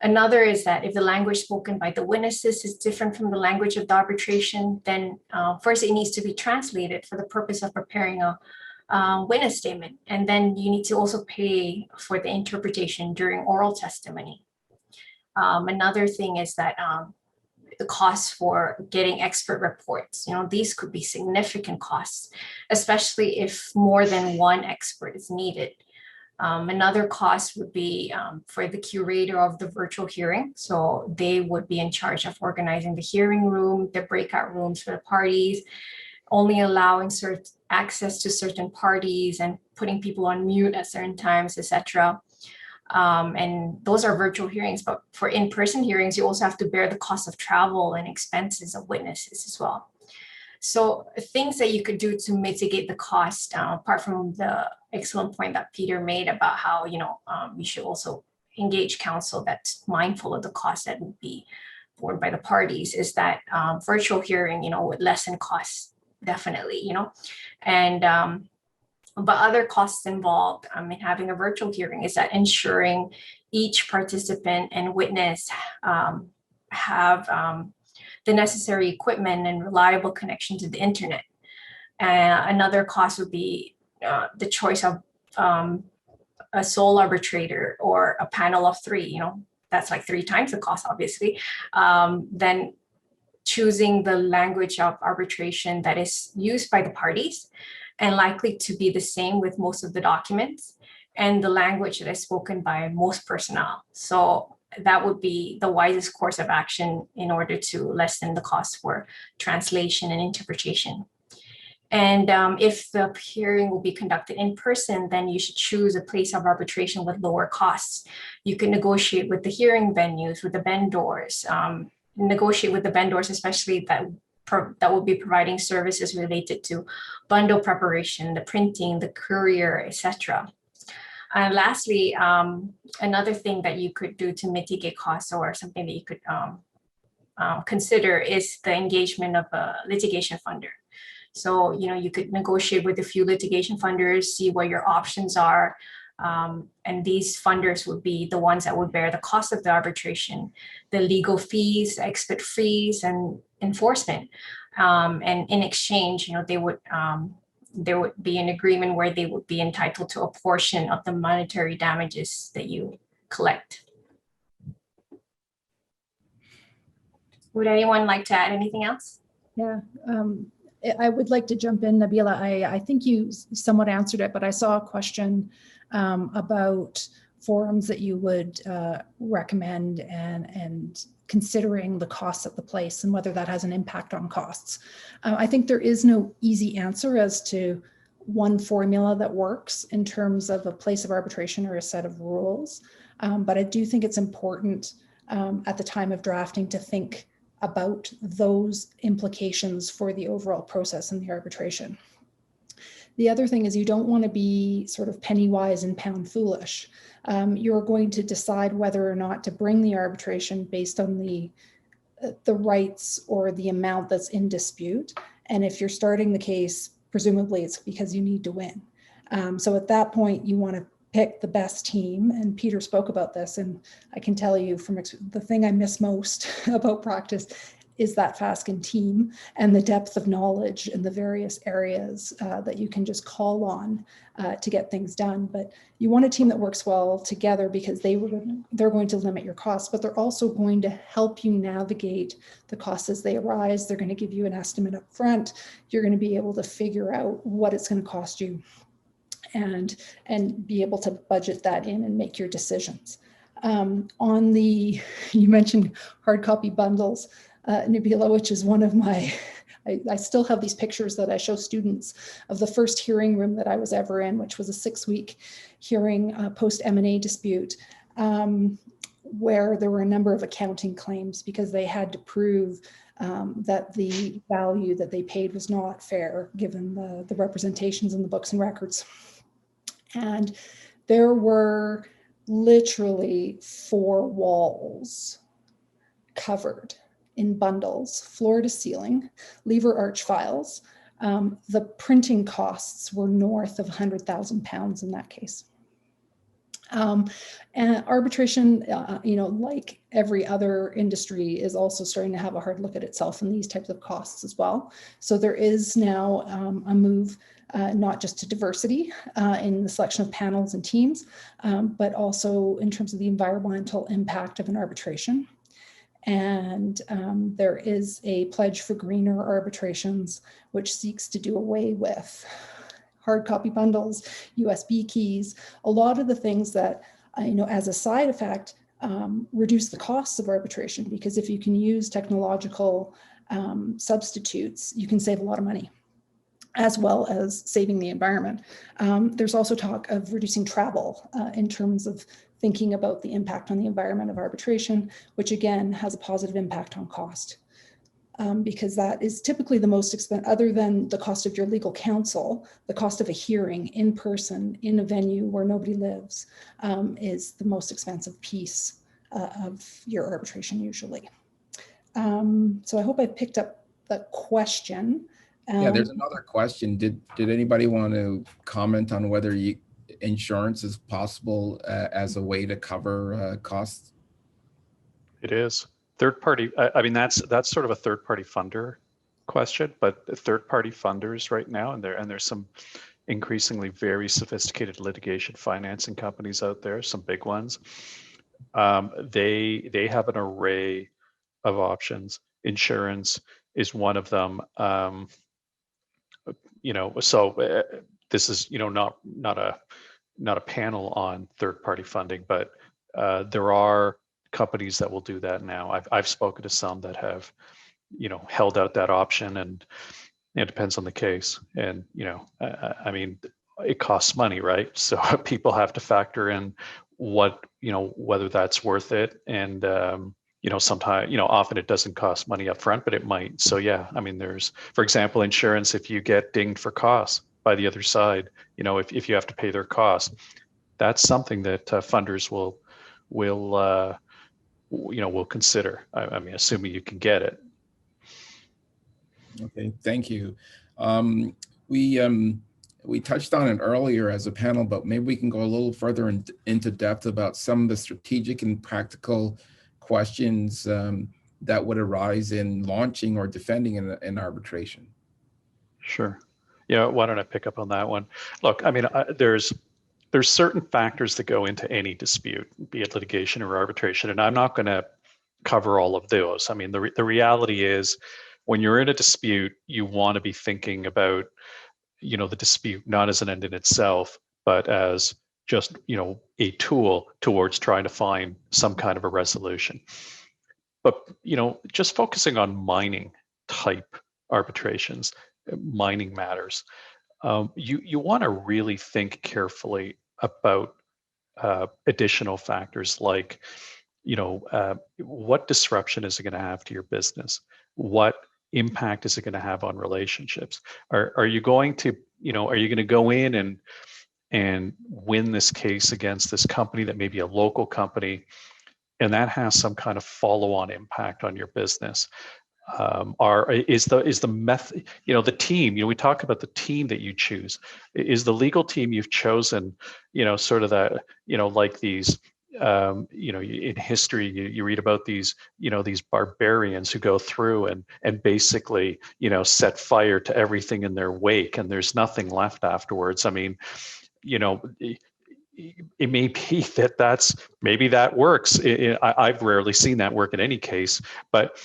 Another is that if the language spoken by the witnesses is different from the language of the arbitration, then first it needs to be translated for the purpose of preparing a witness statement. And then you need to also pay for the interpretation during oral testimony. Another thing is that the costs for getting expert reports. These could be significant costs, especially if more than one expert is needed. Another cost would be for the curator of the virtual hearing. So they would be in charge of organizing the hearing room, the breakout rooms for the parties, only allowing access to certain parties and putting people on mute at certain times, etc. And those are virtual hearings, but for in-person hearings, you also have to bear the cost of travel and expenses of witnesses as well. So things that you could do to mitigate the cost, apart from the excellent point that Peter made about how, you should also engage counsel that's mindful of the cost that would be borne by the parties, is that virtual hearing, would lessen costs, definitely, and but other costs involved in having a virtual hearing is that ensuring each participant and witness have the necessary equipment and reliable connection to the internet. Another cost would be the choice of a sole arbitrator or a panel of three. That's like 3 times the cost, obviously. Then choosing the language of arbitration that is used by the parties and likely to be the same with most of the documents, and the language that is spoken by most personnel. So that would be the wisest course of action in order to lessen the cost for translation and interpretation. And if the hearing will be conducted in person, then you should choose a place of arbitration with lower costs. You can negotiate with the hearing venues, with the vendors, negotiate with the vendors, especially that will be providing services related to bundle preparation, the printing, the courier, etc. And lastly, another thing that you could do to mitigate costs, or something that you could consider, is the engagement of a litigation funder. So, you could negotiate with a few litigation funders, see what your options are. And these funders would be the ones that would bear the cost of the arbitration, the legal fees, expert fees, and enforcement. And in exchange, there would be an agreement where they would be entitled to a portion of the monetary damages that you collect. Would anyone like to add anything else? Yeah, I would like to jump in, Nabila. I think you somewhat answered it, but I saw a question about forums that you would recommend and considering the costs of the place and whether that has an impact on costs. I think there is no easy answer as to one formula that works in terms of a place of arbitration or a set of rules. But I do think it's important at the time of drafting to think about those implications for the overall process in the arbitration. The other thing is you don't want to be sort of penny wise and pound foolish. You're going to decide whether or not to bring the arbitration based on the rights or the amount that's in dispute. And if you're starting the case, presumably it's because you need to win. So at that point, you want to pick the best team. And Peter spoke about this, and I can tell you from the thing I miss most about practice is that Fasken team and the depth of knowledge in the various areas that you can just call on to get things done. But you want a team that works well together because they're going to limit your costs, but they're also going to help you navigate the costs as they arise. They're going to give you an estimate up front. You're going to be able to figure out what it's going to cost you and be able to budget that in and make your decisions. You mentioned hard copy bundles, Nabila, which is one of my, I still have these pictures that I show students of the first hearing room that I was ever in, which was a 6-week hearing post M&A dispute, where there were a number of accounting claims because they had to prove that the value that they paid was not fair given the representations in the books and records. And there were literally 4 walls covered in bundles, floor to ceiling, lever arch files. The printing costs were north of £100,000 in that case. And arbitration, like every other industry, is also starting to have a hard look at itself in these types of costs as well. So there is now a move not just to diversity in the selection of panels and teams, but also in terms of the environmental impact of an arbitration. And there is a pledge for greener arbitrations, which seeks to do away with hard copy bundles, USB keys, a lot of the things that, as a side effect, reduce the costs of arbitration, because if you can use technological substitutes, you can save a lot of money, as well as saving the environment. There's also talk of reducing travel in terms of thinking about the impact on the environment of arbitration, which again has a positive impact on cost. Because that is typically the most expensive, other than the cost of your legal counsel, the cost of a hearing in person in a venue where nobody lives is the most expensive piece of your arbitration usually. So I hope I picked up the question. Yeah, there's another question. Did anybody want to comment on whether insurance is possible as a way to cover costs? It is. Third party, I mean, that's sort of a third party funder question, but third party funders right now, and there's some increasingly very sophisticated litigation financing companies out there, some big ones. They have an array of options. Insurance is one of them. So this is not a panel on third party funding, but there are companies that will do that now. I've spoken to some that have held out that option, and it depends on the case. And I mean, it costs money, right? So people have to factor in whether that's worth it. And sometimes, often it doesn't cost money up front, but it might. So yeah, I mean, there's, for example, insurance, if you get dinged for costs by the other side, if you have to pay their costs, that's something that funders will consider. I mean, assuming you can get it. Okay, thank you. We touched on it earlier as a panel, but maybe we can go a little further into depth about some of the strategic and practical questions that would arise in launching or defending an arbitration. Sure. Yeah, why don't I pick up on that one? Look, I mean, there's certain factors that go into any dispute, be it litigation or arbitration, and I'm not going to cover all of those. I mean, the reality is, when you're in a dispute, you want to be thinking about, the dispute not as an end in itself, but as just, a tool towards trying to find some kind of a resolution. But, just focusing on mining type arbitrations, mining matters, you want to really think carefully about additional factors like, what disruption is it going to have to your business? What impact is it going to have on relationships? Are you going to, are you going to go in and win this case against this company that may be a local company, and that has some kind of follow-on impact on your business? Is the method, the team, we talk about the team that you choose. Is the legal team you've chosen, sort of that, like these, in history, you read about these, these barbarians who go through and basically, set fire to everything in their wake, and there's nothing left afterwards. I mean, it may be maybe that works. I've rarely seen that work in any case, but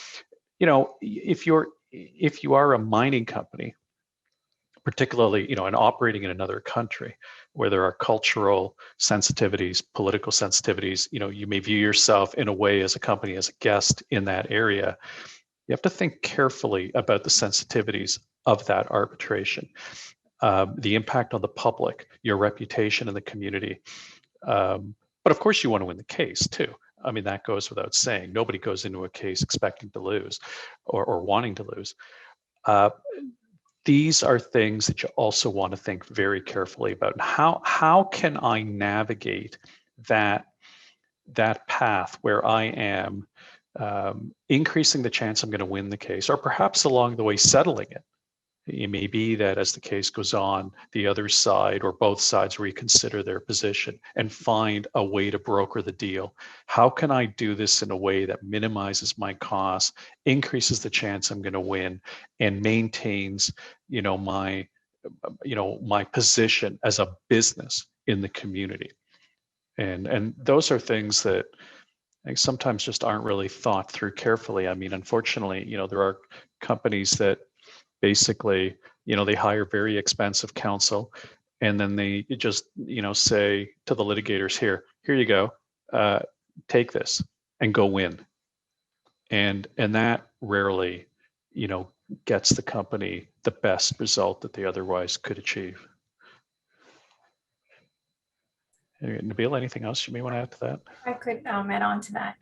if you are a mining company, particularly, and operating in another country where there are cultural sensitivities, political sensitivities, you may view yourself in a way as a company, as a guest in that area. You have to think carefully about the sensitivities of that arbitration, the impact on the public, your reputation in the community. But of course you want to win the case too. I mean, that goes without saying. Nobody goes into a case expecting to lose or wanting to lose. These are things that you also want to think very carefully about. How can I navigate that path where I am increasing the chance I'm going to win the case, or perhaps along the way settling it? It may be that as the case goes on, the other side or both sides reconsider their position and find a way to broker the deal. How can I do this in a way that minimizes my costs, increases the chance I'm going to win, and maintains, my position as a business in the community? And those are things that I think sometimes just aren't really thought through carefully. I mean, unfortunately, there are companies that basically, they hire very expensive counsel, and then they just, say to the litigators, here you go, take this and go win. And that rarely, gets the company the best result that they otherwise could achieve. Nabila, anything else you may want to add to that? I could add on to that.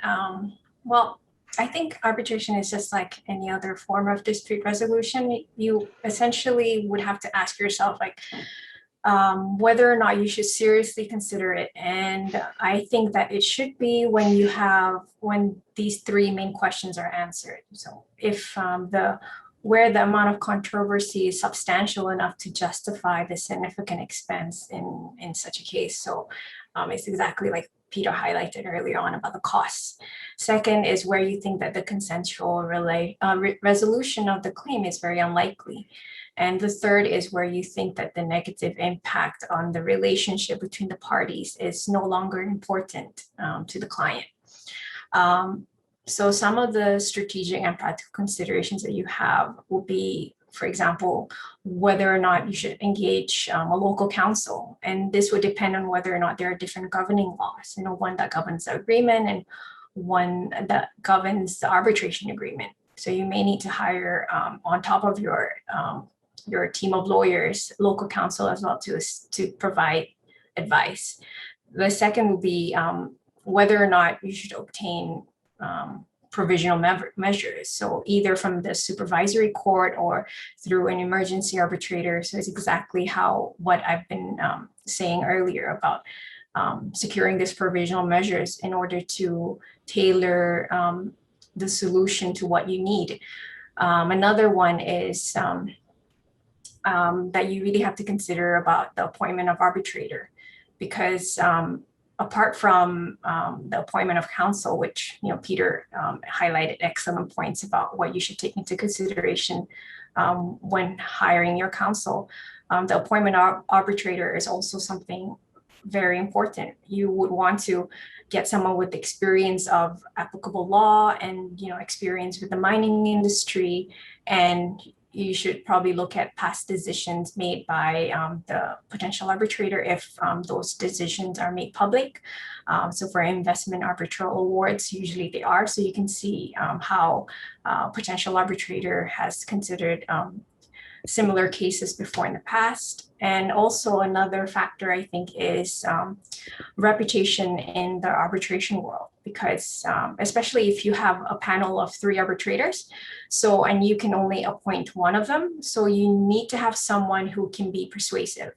Well, I think arbitration is just like any other form of dispute resolution. You essentially would have to ask yourself, whether or not you should seriously consider it. And I think that it should be when these three main questions are answered. So if where the amount of controversy is substantial enough to justify the significant expense in such a case. So it's exactly like Peter highlighted earlier on about the costs. Second is where you think that the consensual resolution of the claim is very unlikely. And the third is where you think that the negative impact on the relationship between the parties is no longer important to the client. So some of the strategic and practical considerations that you have will be, for example, whether or not you should engage a local counsel. And this would depend on whether or not there are different governing laws, one that governs the agreement and one that governs the arbitration agreement. So you may need to hire on top of your team of lawyers, local counsel as well to provide advice. The second will be whether or not you should obtain provisional measures. So either from the supervisory court or through an emergency arbitrator. So it's exactly what I've been saying earlier about securing these provisional measures in order to tailor the solution to what you need. Another one is that you really have to consider about the appointment of arbitrator, because apart from the appointment of counsel, which Peter highlighted excellent points about what you should take into consideration when hiring your counsel, the appointment of arbitrator is also something very important. You would want to get someone with experience of applicable law and experience with the mining industry, and you should probably look at past decisions made by the potential arbitrator if those decisions are made public. So for investment arbitral awards, usually they are. So you can see how potential arbitrator has considered similar cases before in the past. And also another factor, I think, is reputation in the arbitration world, because especially if you have a panel of 3 arbitrators, and you can only appoint one of them, so you need to have someone who can be persuasive,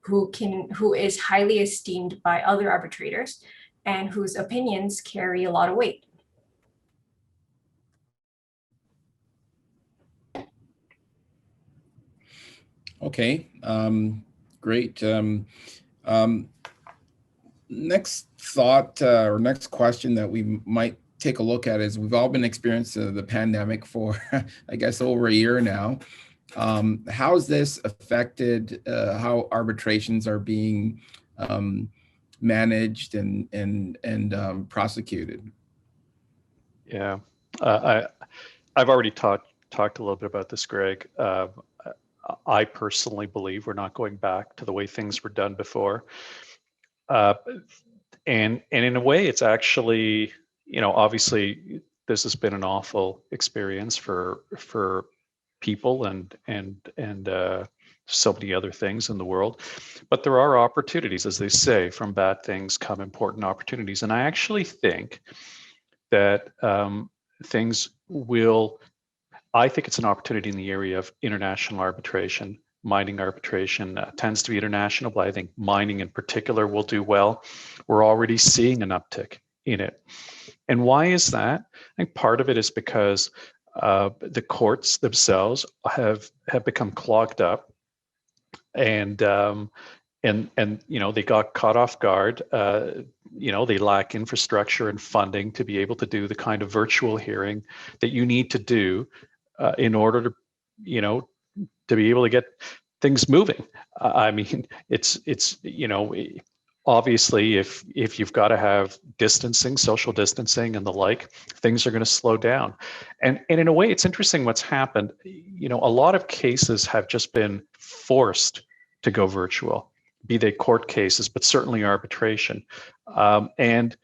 who is highly esteemed by other arbitrators, and whose opinions carry a lot of weight. Okay, great. Next thought or next question that we might take a look at is, we've all been experiencing the pandemic for, I guess, over a year now. How's this affected how arbitrations are being managed and prosecuted? Yeah, I've already talked a little bit about this, Greg. I personally believe we're not going back to the way things were done before. And in a way, it's actually, obviously this has been an awful experience for people and so many other things in the world. But there are opportunities, as they say, from bad things come important opportunities. And I actually think that I think it's an opportunity in the area of international arbitration. Mining arbitration tends to be international, but I think mining in particular will do well. We're already seeing an uptick in it. And why is that? I think part of it is because the courts themselves have become clogged up, and they got caught off guard. They lack infrastructure and funding to be able to do the kind of virtual hearing that you need to do in order to, to be able to get things moving. I mean, it's obviously if you've got to have distancing, social distancing and the like, things are going to slow down. And in a way, it's interesting what's happened. A lot of cases have just been forced to go virtual, be they court cases, but certainly arbitration. And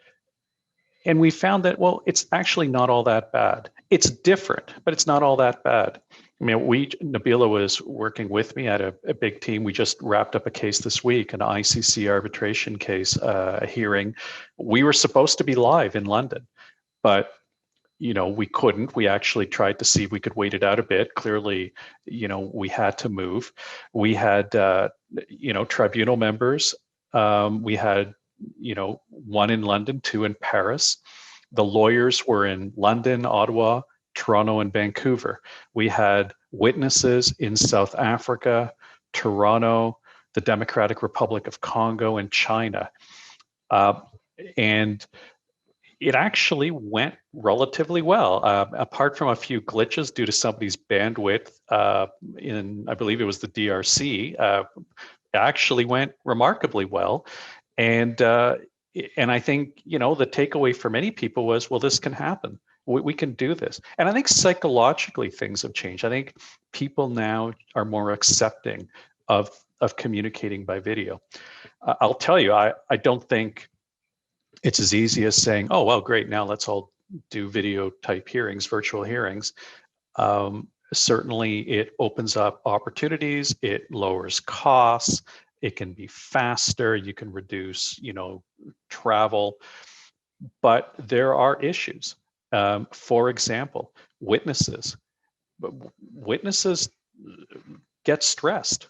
we found that, well, it's actually not all that bad. It's different, but it's not all that bad. I mean, Nabila was working with me at a big team. We just wrapped up a case this week, an ICC arbitration case, a hearing. We were supposed to be live in London, but we couldn't. We actually tried to see if we could wait it out a bit. Clearly, we had to move. We had, tribunal members. We had, one in London, 2 in Paris. The lawyers were in London, Ottawa, Toronto, and Vancouver. We had witnesses in South Africa, Toronto, the Democratic Republic of Congo, and China. And it actually went relatively well, apart from a few glitches due to somebody's bandwidth in, I believe it was the DRC. It actually went remarkably well. And I think, the takeaway for many people was, well, this can happen. We can do this. And I think psychologically things have changed. I think people now are more accepting of communicating by video. I'll tell you, I don't think it's as easy as saying, oh, well, great, now let's all do video type hearings, virtual hearings. Certainly it opens up opportunities, it lowers costs, it can be faster, you can reduce, travel, but there are issues. For example, witnesses get stressed.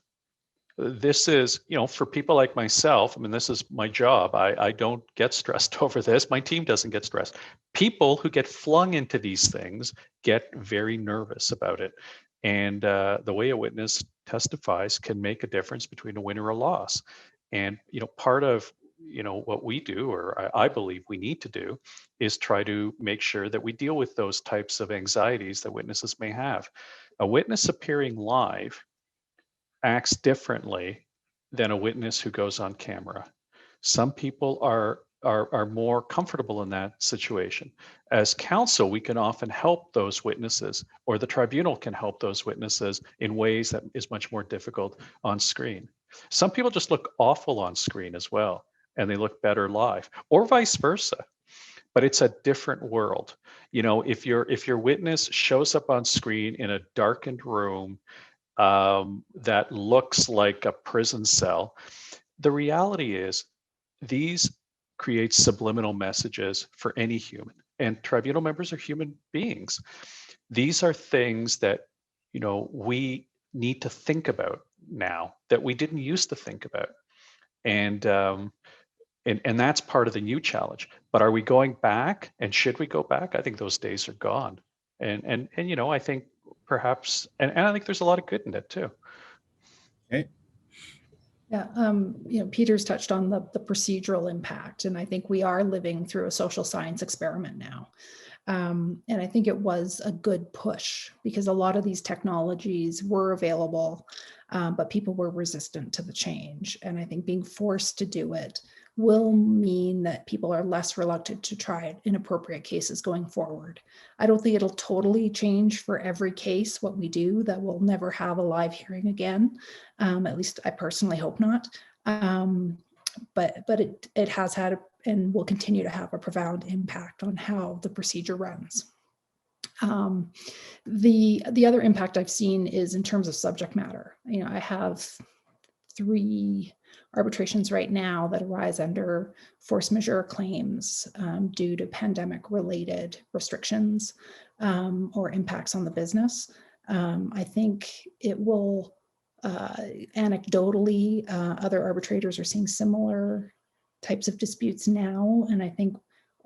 This is, for people like myself, I mean, this is my job. I don't get stressed over this. My team doesn't get stressed. People who get flung into these things get very nervous about it. And the way a witness testifies can make a difference between a win or a loss. And, part of, what we do, or I believe we need to do, is try to make sure that we deal with those types of anxieties that witnesses may have. A witness appearing live acts differently than a witness who goes on camera. Some people are more comfortable in that situation. As counsel, we can often help those witnesses, or the tribunal can help those witnesses in ways that is much more difficult on screen. Some people just look awful on screen as well, and they look better live, or vice versa. But it's a different world. If your witness shows up on screen in a darkened room, that looks like a prison cell. The reality is these create subliminal messages for any human, and tribunal members are human beings. These are things that, you know, we need to think about now that we didn't used to think about. And that's part of the new challenge. But are we going back, and should we go back? I think those days are gone. And you know, I think perhaps, and I think there's a lot of good in it too. Okay. Yeah, you know, Peter's touched on the procedural impact, and I think we are living through a social science experiment now. And I think it was a good push because a lot of these technologies were available, but people were resistant to the change. And I think being forced to do it will mean that people are less reluctant to try it in appropriate cases going forward. I don't think it'll totally change for every case what we do, that we'll never have a live hearing again. At least I personally hope not. But it has had and will continue to have a profound impact on how the procedure runs. The other impact I've seen is in terms of subject matter. You know, I have 3 arbitrations right now that arise under force majeure claims due to pandemic-related restrictions or impacts on the business. I think it will, anecdotally, other arbitrators are seeing similar types of disputes now, and I think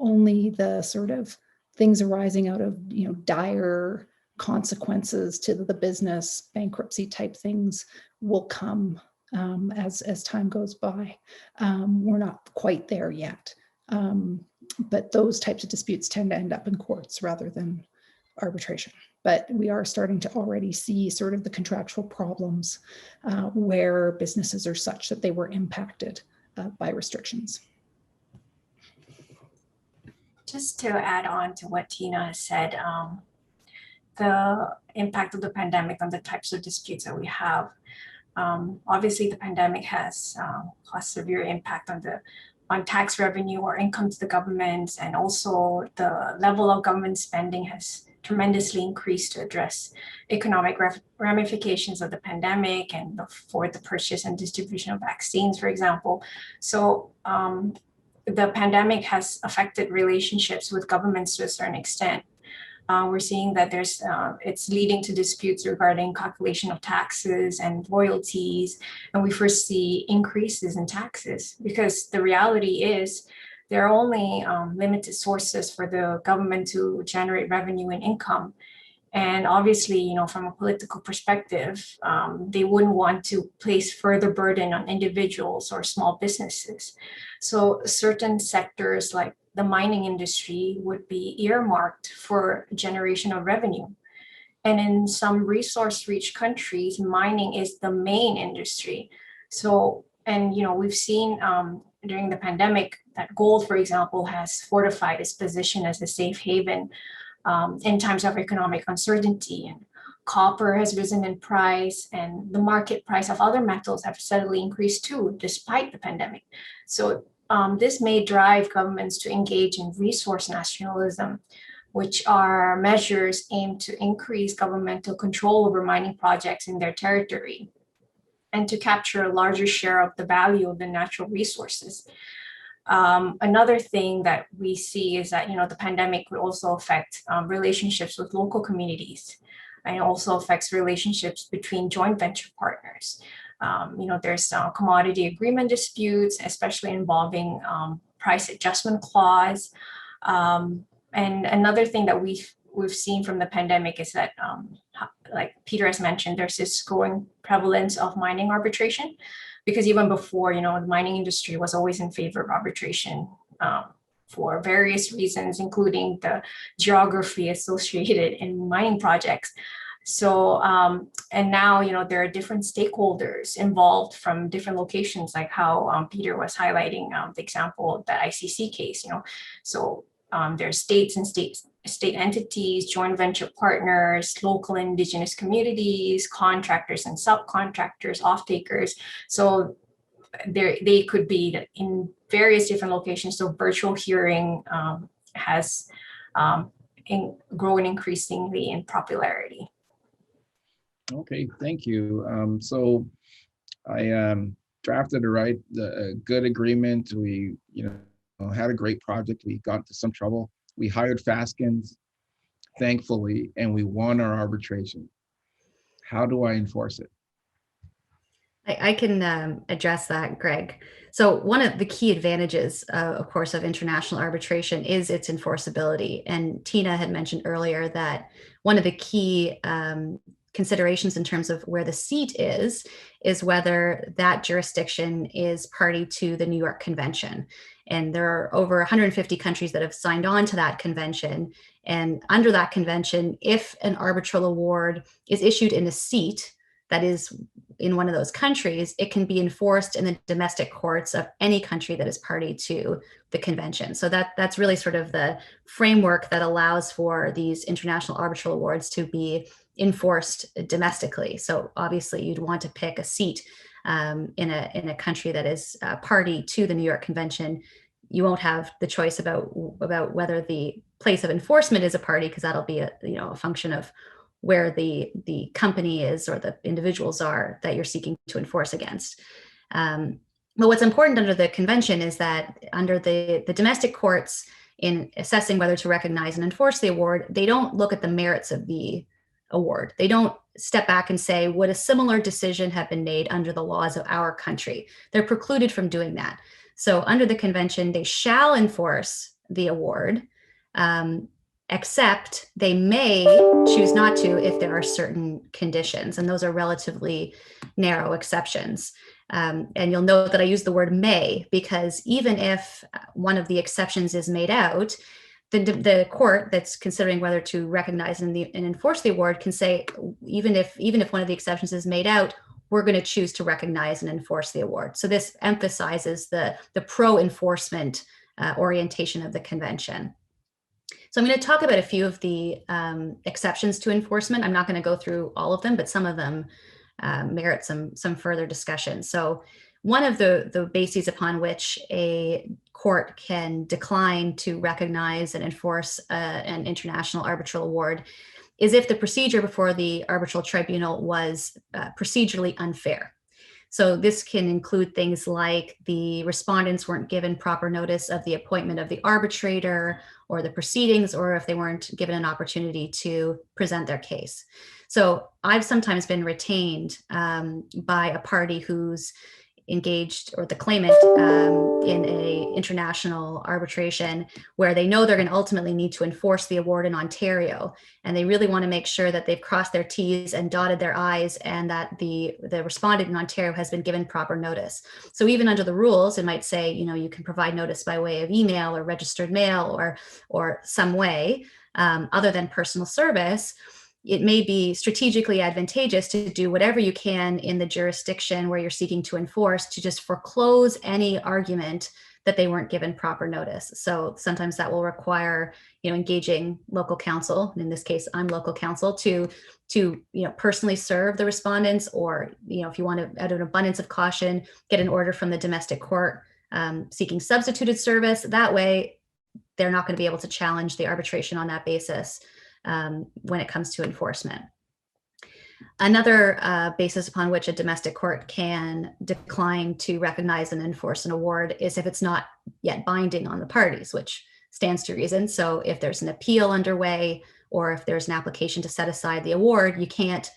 only the sort of things arising out of, you know, dire consequences to the business, bankruptcy type things will come as time goes by. We're not quite there yet, but those types of disputes tend to end up in courts rather than arbitration. But we are starting to already see sort of the contractual problems where businesses are such that they were impacted by restrictions. Just to add on to what Tina has said, the impact of the pandemic on the types of disputes that we have. Obviously, the pandemic has caused severe impact on tax revenue or income to the government, and also the level of government spending has tremendously increased to address economic ramifications of the pandemic and for the purchase and distribution of vaccines, for example. So the pandemic has affected relationships with governments to a certain extent. We're seeing that it's leading to disputes regarding calculation of taxes and royalties, and we foresee increases in taxes because the reality is there are only limited sources for the government to generate revenue and income. And obviously, you know, from a political perspective, they wouldn't want to place further burden on individuals or small businesses. So certain sectors like the mining industry would be earmarked for generation of revenue. And in some resource-rich countries, mining is the main industry. So, and, you know, we've seen during the pandemic that gold, for example, has fortified its position as a safe haven in times of economic uncertainty, and copper has risen in price, and the market price of other metals have steadily increased too, despite the pandemic. So this may drive governments to engage in resource nationalism, which are measures aimed to increase governmental control over mining projects in their territory and to capture a larger share of the value of the natural resources. Another thing that we see is that, you know, the pandemic would also affect relationships with local communities, and it also affects relationships between joint venture partners. You know, there's commodity agreement disputes, especially involving price adjustment clause. And another thing that we've seen from the pandemic is that, like Peter has mentioned, there's this growing prevalence of mining arbitration. Because even before, you know, the mining industry was always in favor of arbitration for various reasons, including the geography associated in mining projects. So, and now, you know, there are different stakeholders involved from different locations, like how Peter was highlighting the example of the ICC case, you know. So there's states and state entities, joint venture partners, local indigenous communities, contractors and subcontractors, off-takers. So they could be in various different locations. So virtual hearing has grown increasingly in popularity. Okay, thank you. So I drafted a good agreement. We, had a great project. We got into some trouble. We hired Faskens, thankfully, and we won our arbitration. How do I enforce it? I can address that, Greg. So one of the key advantages, of course, of international arbitration is its enforceability. And Tina had mentioned earlier that one of the key considerations in terms of where the seat is whether that jurisdiction is party to the New York Convention. And there are over 150 countries that have signed on to that convention. And under that convention, if an arbitral award is issued in a seat that is in one of those countries, it can be enforced in the domestic courts of any country that is party to the convention. So that's really sort of the framework that allows for these international arbitral awards to be enforced domestically. So obviously you'd want to pick a seat in a country that is party to the New York Convention. You won't have the choice about whether the place of enforcement is a party, because that'll be a function of where the company is or the individuals are that you're seeking to enforce against. But what's important under the convention is that under the domestic courts, in assessing whether to recognize and enforce the award, they don't look at the merits of the award. They don't step back and say, would a similar decision have been made under the laws of our country? They're precluded from doing that. So under the convention, they shall enforce the award, except they may choose not to if there are certain conditions, and those are relatively narrow exceptions. And you'll note that I use the word may, because even if one of the exceptions is made out, the court that's considering whether to recognize and enforce the award can say, even if one of the exceptions is made out, we're going to choose to recognize and enforce the award. So this emphasizes the pro-enforcement orientation of the convention. So I'm going to talk about a few of the exceptions to enforcement. I'm not going to go through all of them, but some of them merit some further discussion. So one of the bases upon which a court can decline to recognize and enforce an international arbitral award is if the procedure before the arbitral tribunal was procedurally unfair. So this can include things like the respondents weren't given proper notice of the appointment of the arbitrator or the proceedings, or if they weren't given an opportunity to present their case. So I've sometimes been retained by a party who's engaged, or the claimant, in a international arbitration where they know they're going to ultimately need to enforce the award in Ontario, and they really want to make sure that they've crossed their T's and dotted their I's, and that the respondent in Ontario has been given proper notice. So even under the rules, it might say, you can provide notice by way of email or registered mail or some way other than personal service. It may be strategically advantageous to do whatever you can in the jurisdiction where you're seeking to enforce to just foreclose any argument that they weren't given proper notice. So sometimes that will require, engaging local counsel. In this case, I'm local counsel to personally serve the respondents, or, if you want to, out of an abundance of caution, get an order from the domestic court seeking substituted service. That way, they're not going to be able to challenge the arbitration on that basis when it comes to enforcement. Another basis upon which a domestic court can decline to recognize and enforce an award is if it's not yet binding on the parties, which stands to reason. So if there's an appeal underway, or if there's an application to set aside the award, you can't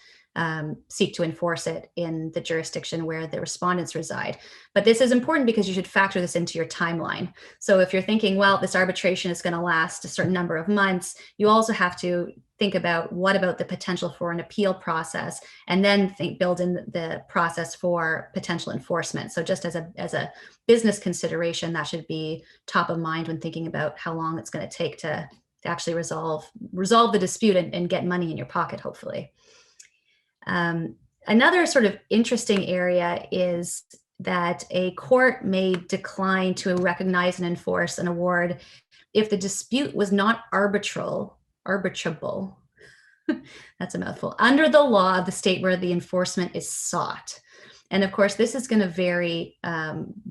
seek to enforce it in the jurisdiction where the respondents reside. But this is important because you should factor this into your timeline. So if you're thinking, well, this arbitration is going to last a certain number of months, you also have to think about what about the potential for an appeal process, and then build in the process for potential enforcement. So just as a business consideration, that should be top of mind when thinking about how long it's going to take to actually resolve the dispute and get money in your pocket, hopefully. Another sort of interesting area is that a court may decline to recognize and enforce an award if the dispute was not arbitrable, that's a mouthful, under the law of the state where the enforcement is sought. And of course, this is going to vary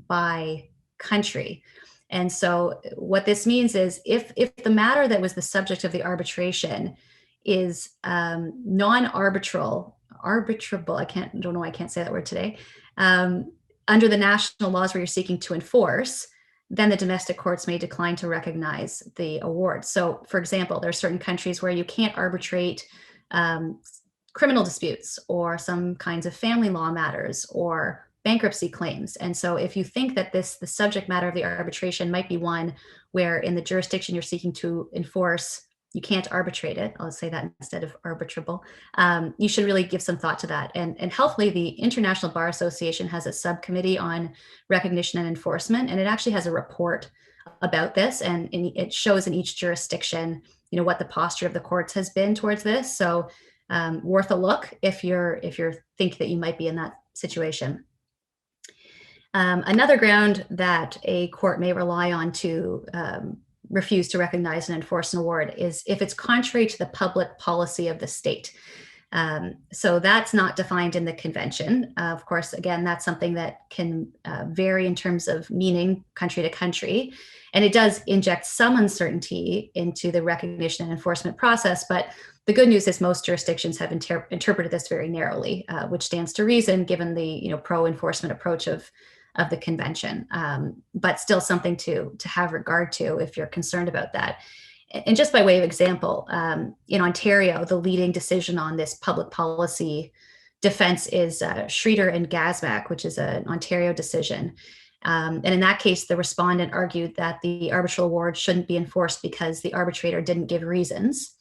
by country. And so what this means is if the matter that was the subject of the arbitration is non-arbitral arbitrable, don't know why I can't say that word today, under the national laws where you're seeking to enforce, then the domestic courts may decline to recognize the award. So, for example, there are certain countries where you can't arbitrate criminal disputes or some kinds of family law matters or bankruptcy claims. And so if you think that the subject matter of the arbitration might be one where in the jurisdiction you're seeking to enforce, you can't arbitrate it, I'll say that instead of arbitrable, you should really give some thought to that. And helpfully, the International Bar Association has a subcommittee on recognition and enforcement, and it actually has a report about this, and it shows in each jurisdiction, what the posture of the courts has been towards this. So worth a look if you think that you might be in that situation. Another ground that a court may rely on to refuse to recognize and enforce an award is if it's contrary to the public policy of the state. So that's not defined in the convention. Of course, again, that's something that can vary in terms of meaning country to country. And it does inject some uncertainty into the recognition and enforcement process. But the good news is most jurisdictions have interpreted this very narrowly, which stands to reason given the pro-enforcement approach of the convention, but still something to have regard to if you're concerned about that. And just by way of example, in Ontario, the leading decision on this public policy defense is Schreeder and Gasmack, which is an Ontario decision. And in that case, the respondent argued that the arbitral award shouldn't be enforced because the arbitrator didn't give reasons,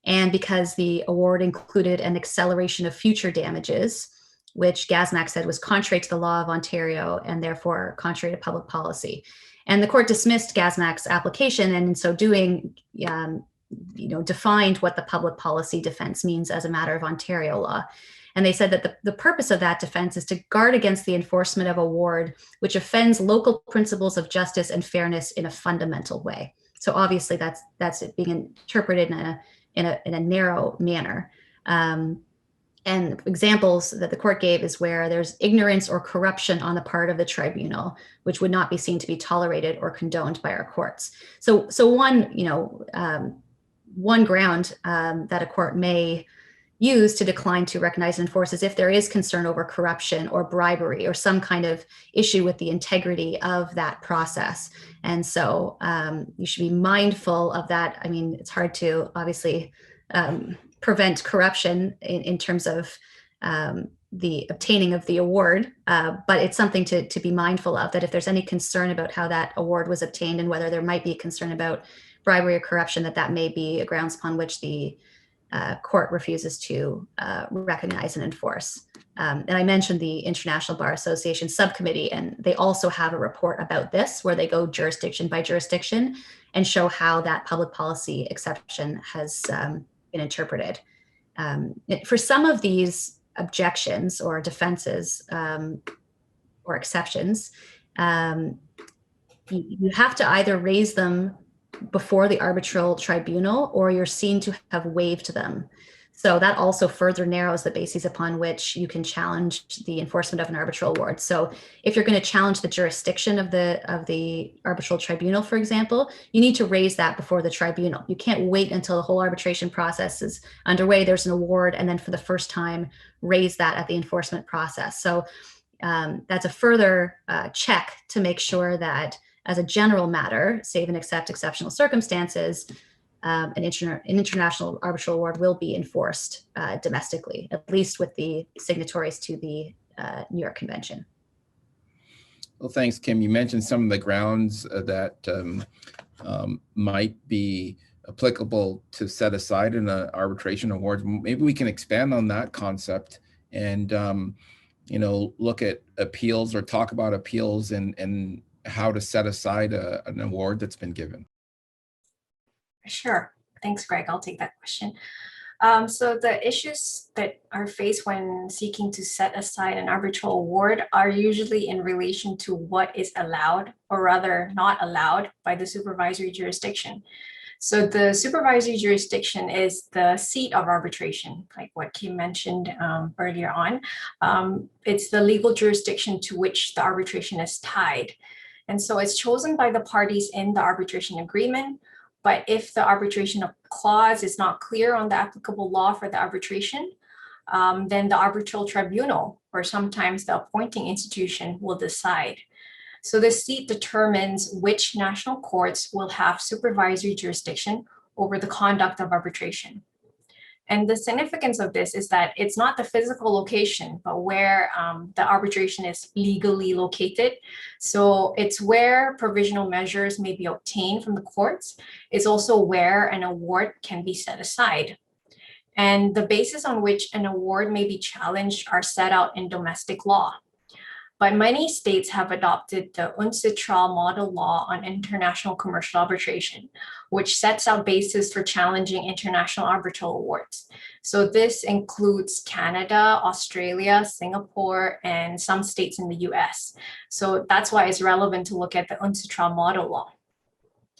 and because the award included an acceleration of future damages, which Gasmack said was contrary to the law of Ontario and therefore contrary to public policy. And the court dismissed Gasmack's application, and in so doing, defined what the public policy defense means as a matter of Ontario law. And they said that the purpose of that defense is to guard against the enforcement of award which offends local principles of justice and fairness in a fundamental way. So obviously that's it being interpreted in a narrow manner. And examples that the court gave is where there's ignorance or corruption on the part of the tribunal, which would not be seen to be tolerated or condoned by our courts. So one ground that a court may use to decline to recognize and enforce is if there is concern over corruption or bribery or some kind of issue with the integrity of that process. And so you should be mindful of that. I mean, it's hard to obviously prevent corruption in terms of the obtaining of the award, but it's something to be mindful of, that if there's any concern about how that award was obtained and whether there might be a concern about bribery or corruption, that may be a grounds upon which the court refuses to recognize and enforce. And I mentioned the International Bar Association Subcommittee, and they also have a report about this where they go jurisdiction by jurisdiction and show how that public policy exception has been interpreted. For some of these objections or defenses or exceptions, you have to either raise them before the arbitral tribunal or you're seen to have waived them. So that also further narrows the bases upon which you can challenge the enforcement of an arbitral award. So if you're going to challenge the jurisdiction of the arbitral tribunal, for example, you need to raise that before the tribunal. You can't wait until the whole arbitration process is underway, there's an award, and then for the first time raise that at the enforcement process. So that's a further check to make sure that as a general matter, save and except exceptional circumstances, an international arbitral award will be enforced domestically, at least with the signatories to the New York Convention. Well, thanks, Kim. You mentioned some of the grounds that might be applicable to set aside in an arbitration award. Maybe we can expand on that concept and look at appeals or talk about appeals and how to set aside an award that's been given. Sure. Thanks, Greg. I'll take that question. So the issues that are faced when seeking to set aside an arbitral award are usually in relation to what is allowed, or rather not allowed, by the supervisory jurisdiction. So the supervisory jurisdiction is the seat of arbitration, like what Kim mentioned earlier on. It's the legal jurisdiction to which the arbitration is tied. And so it's chosen by the parties in the arbitration agreement. But if the arbitration clause is not clear on the applicable law for the arbitration, then the arbitral tribunal, or sometimes the appointing institution, will decide. So the seat determines which national courts will have supervisory jurisdiction over the conduct of arbitration. And the significance of this is that it's not the physical location, but where the arbitration is legally located. So it's where provisional measures may be obtained from the courts. It's also where an award can be set aside. And the basis on which an award may be challenged are set out in domestic law. But many states have adopted the UNCITRAL model law on international commercial arbitration, which sets out basis for challenging international arbitral awards. So this includes Canada, Australia, Singapore, and some states in the US. So that's why it's relevant to look at the UNCITRAL model law.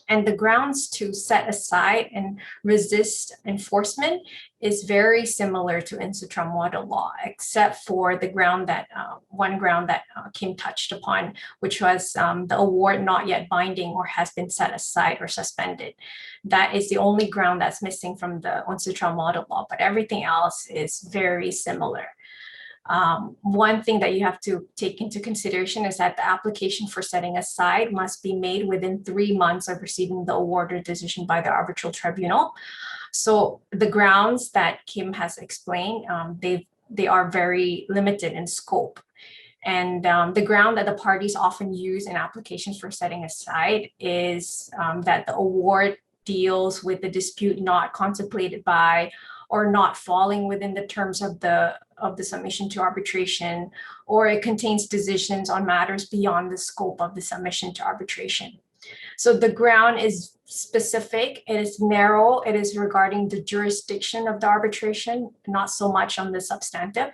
And the grounds to set aside and resist enforcement is very similar to UNCITRAL model law, except for the ground that one ground that Kim touched upon, which was the award not yet binding or has been set aside or suspended. That is the only ground that's missing from the UNCITRAL model law, but everything else is very similar. One thing that you have to take into consideration is that the application for setting aside must be made within 3 months of receiving the award or decision by the arbitral tribunal. So the grounds that Kim has explained, they are very limited in scope. And the ground that the parties often use in applications for setting aside is that the award deals with the dispute not contemplated by or not falling within the terms of the submission to arbitration, or it contains decisions on matters beyond the scope of the submission to arbitration. So the ground is specific, it is narrow, it is regarding the jurisdiction of the arbitration, not so much on the substantive.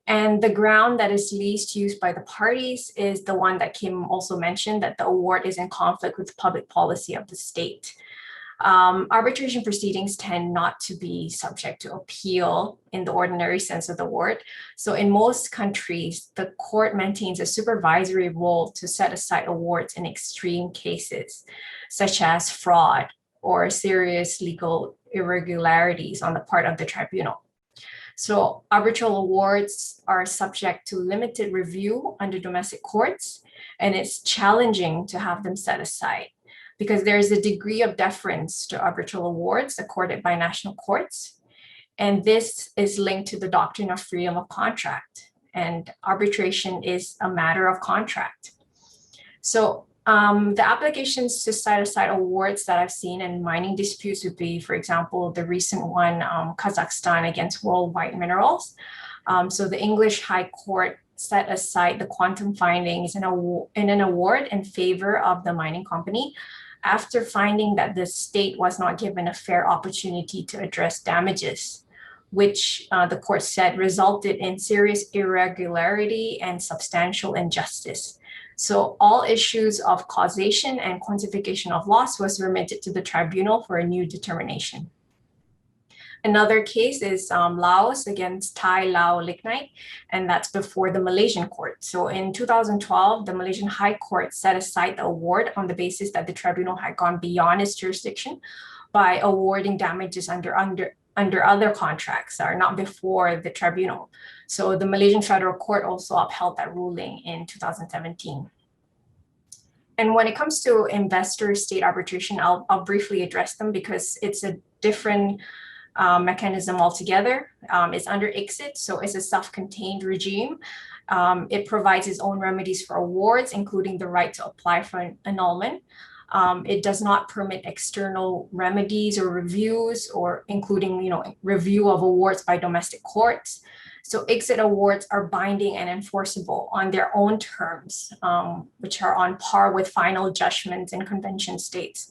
And the ground that is least used by the parties is the one that Kim also mentioned, that the award is in conflict with public policy of the state. Arbitration proceedings tend not to be subject to appeal in the ordinary sense of the word. So in most countries, the court maintains a supervisory role to set aside awards in extreme cases, such as fraud or serious legal irregularities on the part of the tribunal. So arbitral awards are subject to limited review under domestic courts, and it's challenging to have them set aside, because there is a degree of deference to arbitral awards accorded by national courts. And this is linked to the doctrine of freedom of contract. And arbitration is a matter of contract. So the applications to set aside awards that I've seen in mining disputes would be, for example, the recent one, Kazakhstan against Worldwide Minerals. So the English High Court set aside the quantum findings in an award in favor of the mining company, after finding that the state was not given a fair opportunity to address damages, which the court said resulted in serious irregularity and substantial injustice. So all issues of causation and quantification of loss was remitted to the tribunal for a new determination. Another case is Laos against Thai Lao Lignite, and that's before the Malaysian court. So in 2012, the Malaysian High Court set aside the award on the basis that the tribunal had gone beyond its jurisdiction by awarding damages under other contracts that are not before the tribunal. So the Malaysian Federal Court also upheld that ruling in 2017. And when it comes to investor-state arbitration, I'll briefly address them because it's a different mechanism altogether. It's under ICSID, so it's a self-contained regime. It provides its own remedies for awards, including the right to apply for annulment. It does not permit external remedies or reviews, or including, review of awards by domestic courts. So ICSID awards are binding and enforceable on their own terms, which are on par with final judgments in convention states.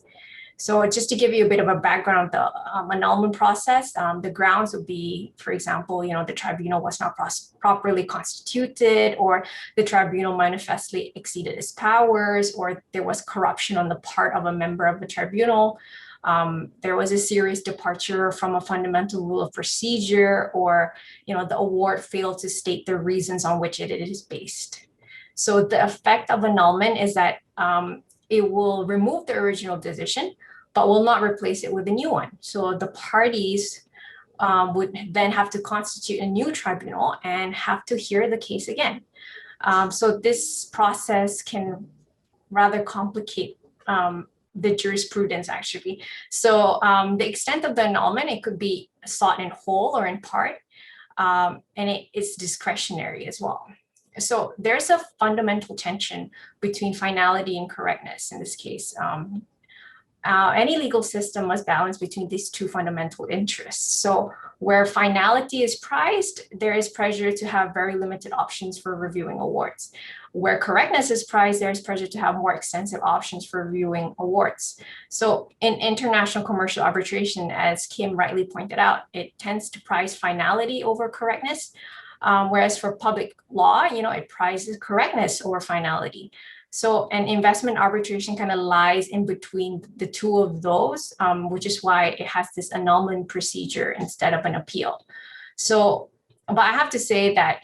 So just to give you a bit of a background, the annulment process, the grounds would be, for example, the tribunal was not properly constituted, or the tribunal manifestly exceeded its powers, or there was corruption on the part of a member of the tribunal. There was a serious departure from a fundamental rule of procedure, or the award failed to state the reasons on which it is based. So the effect of annulment is that it will remove the original decision, but will not replace it with a new one. So the parties would then have to constitute a new tribunal and have to hear the case again. So this process can rather complicate the jurisprudence, actually. So the extent of the annulment, it could be sought in whole or in part, and it's discretionary as well. So there's a fundamental tension between finality and correctness in this case. Any legal system must balance between these two fundamental interests. So where finality is prized, there is pressure to have very limited options for reviewing awards. Where correctness is prized, there is pressure to have more extensive options for reviewing awards. So in international commercial arbitration, as Kim rightly pointed out, it tends to prize finality over correctness. Whereas for public law, it prizes correctness over finality. So an investment arbitration kind of lies in between the two of those, which is why it has this annulment procedure instead of an appeal. So, but I have to say that,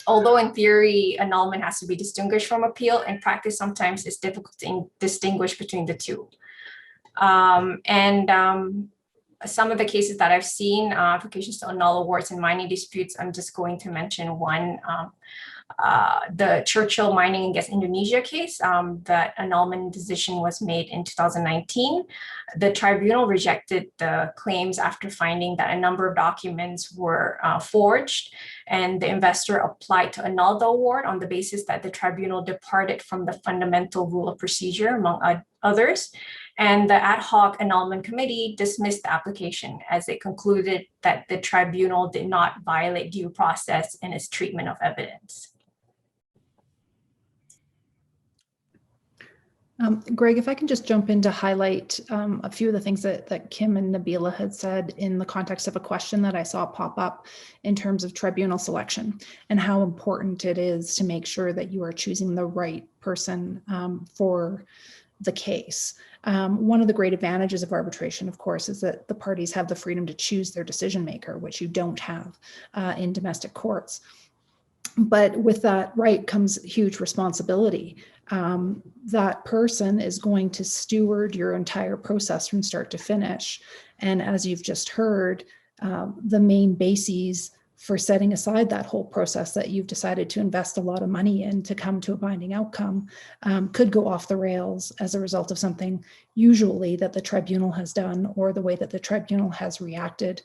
although in theory, annulment has to be distinguished from appeal, in practice, sometimes it's difficult to distinguish between the two. Some of the cases that I've seen, applications to annul awards in mining disputes, I'm just going to mention one, the Churchill Mining against Indonesia case. That annulment decision was made in 2019. The tribunal rejected the claims after finding that a number of documents were forged, and the investor applied to annul the award on the basis that the tribunal departed from the fundamental rule of procedure, among others. And the ad hoc annulment committee dismissed the application as it concluded that the tribunal did not violate due process in its treatment of evidence. Greg, if I can just jump in to highlight a few of the things that Kim and Nabila had said in the context of a question that I saw pop up in terms of tribunal selection and how important it is to make sure that you are choosing the right person for the case. One of the great advantages of arbitration, of course, is that the parties have the freedom to choose their decision maker, which you don't have in domestic courts. But with that right comes huge responsibility. That person is going to steward your entire process from start to finish. And as you've just heard, the main bases for setting aside that whole process that you've decided to invest a lot of money in to come to a binding outcome could go off the rails as a result of something usually that the tribunal has done or the way that the tribunal has reacted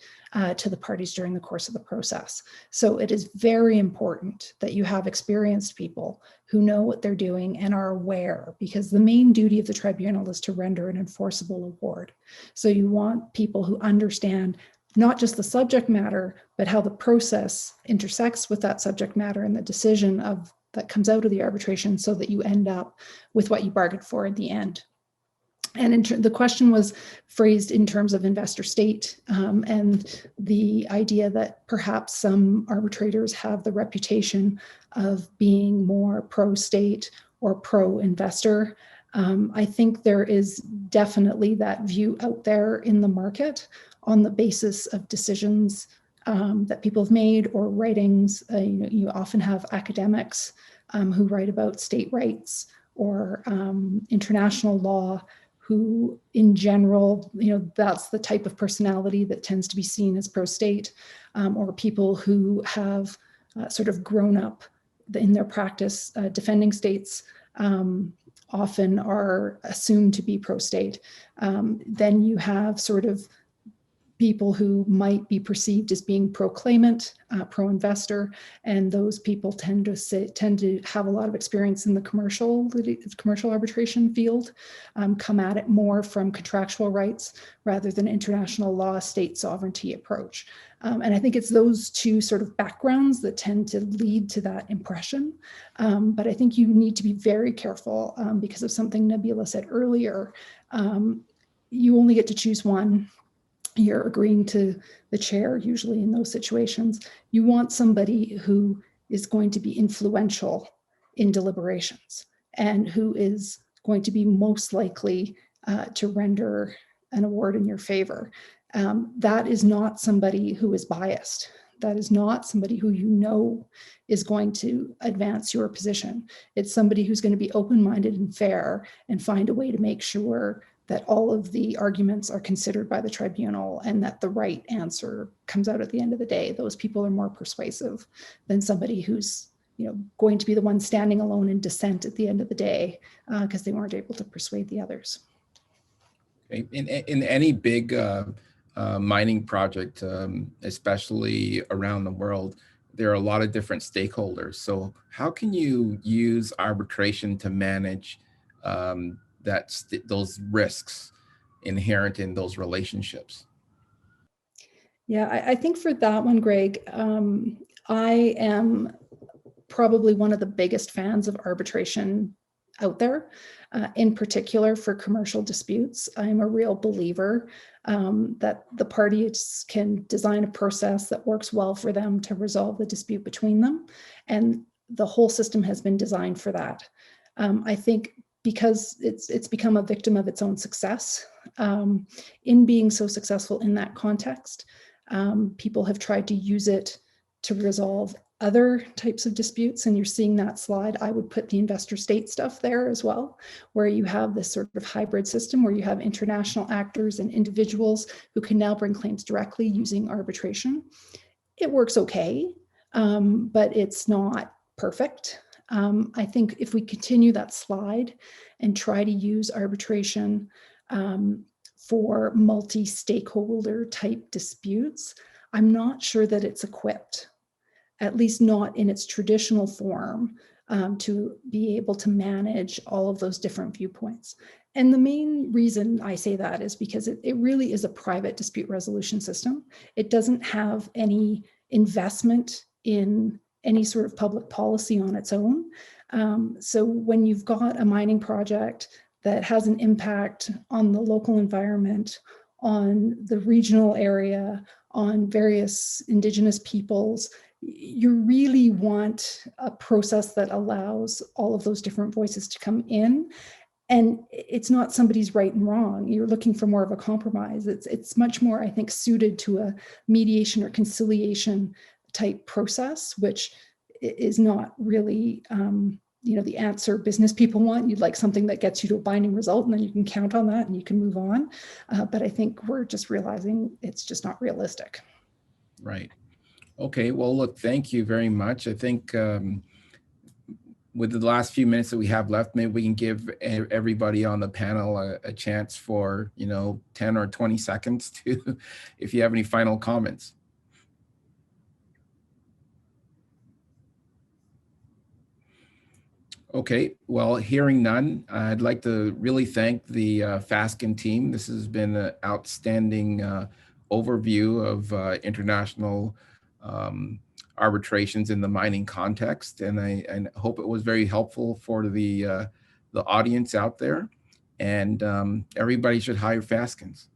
to the parties during the course of the process. So it is very important that you have experienced people who know what they're doing and are aware, because the main duty of the tribunal is to render an enforceable award. So you want people who understand not just the subject matter, but how the process intersects with that subject matter and the decision that comes out of the arbitration so that you end up with what you bargained for at the end. And the question was phrased in terms of investor state and the idea that perhaps some arbitrators have the reputation of being more pro-state or pro-investor. I think there is definitely that view out there in the market on the basis of decisions that people have made or writings. You often have academics who write about state rights or international law, who in general, that's the type of personality that tends to be seen as pro-state, or people who have sort of grown up in their practice defending states often are assumed to be pro-state. Then you have sort of people who might be perceived as being pro-claimant, pro-investor, and those people tend to have a lot of experience in the commercial arbitration field, come at it more from contractual rights rather than international law, state sovereignty approach. And I think it's those two sort of backgrounds that tend to lead to that impression. But I think you need to be very careful because of something Nabila said earlier. You only get to choose one. You're agreeing to the chair, usually in those situations. You want somebody who is going to be influential in deliberations and who is going to be most likely to render an award in your favor. That is not somebody who is biased. That is not somebody who is going to advance your position. It's somebody who's going to be open-minded and fair and find a way to make sure that all of the arguments are considered by the tribunal and that the right answer comes out at the end of the day. Those people are more persuasive than somebody who's going to be the one standing alone in dissent at the end of the day because they weren't able to persuade the others. In any big mining project, especially around the world, there are a lot of different stakeholders. So how can you use arbitration to manage those risks inherent in those relationships? Yeah, I think for that one, Greg, I am probably one of the biggest fans of arbitration out there, in particular for commercial disputes. I'm a real believer that the parties can design a process that works well for them to resolve the dispute between them. And the whole system has been designed for that. I think because it's become a victim of its own success. In being so successful in that context, people have tried to use it to resolve other types of disputes, and you're seeing that slide. I would put the investor state stuff there as well, where you have this sort of hybrid system where you have international actors and individuals who can now bring claims directly using arbitration. It works okay, but it's not perfect. I think if we continue that slide and try to use arbitration for multi-stakeholder type disputes, I'm not sure that it's equipped, at least not in its traditional form, to be able to manage all of those different viewpoints. And the main reason I say that is because it really is a private dispute resolution system. It doesn't have any investment in any sort of public policy on its own. So when you've got a mining project that has an impact on the local environment, on the regional area, on various Indigenous peoples, you really want a process that allows all of those different voices to come in. And it's not somebody's right and wrong. You're looking for more of a compromise. It's much more, I think, suited to a mediation or conciliation type process, which is not really the answer business people want. You'd like something that gets you to a binding result, and then you can count on that and you can move on. But I think we're just realizing it's just not realistic. Right. Okay. Well, look, thank you very much. I think with the last few minutes that we have left, maybe we can give everybody on the panel a chance for 10 or 20 seconds to, if you have any final comments. Okay, well, hearing none, I'd like to really thank the Fasken team. This has been an outstanding overview of international arbitrations in the mining context, and I hope it was very helpful for the audience out there. And everybody should hire Faskens.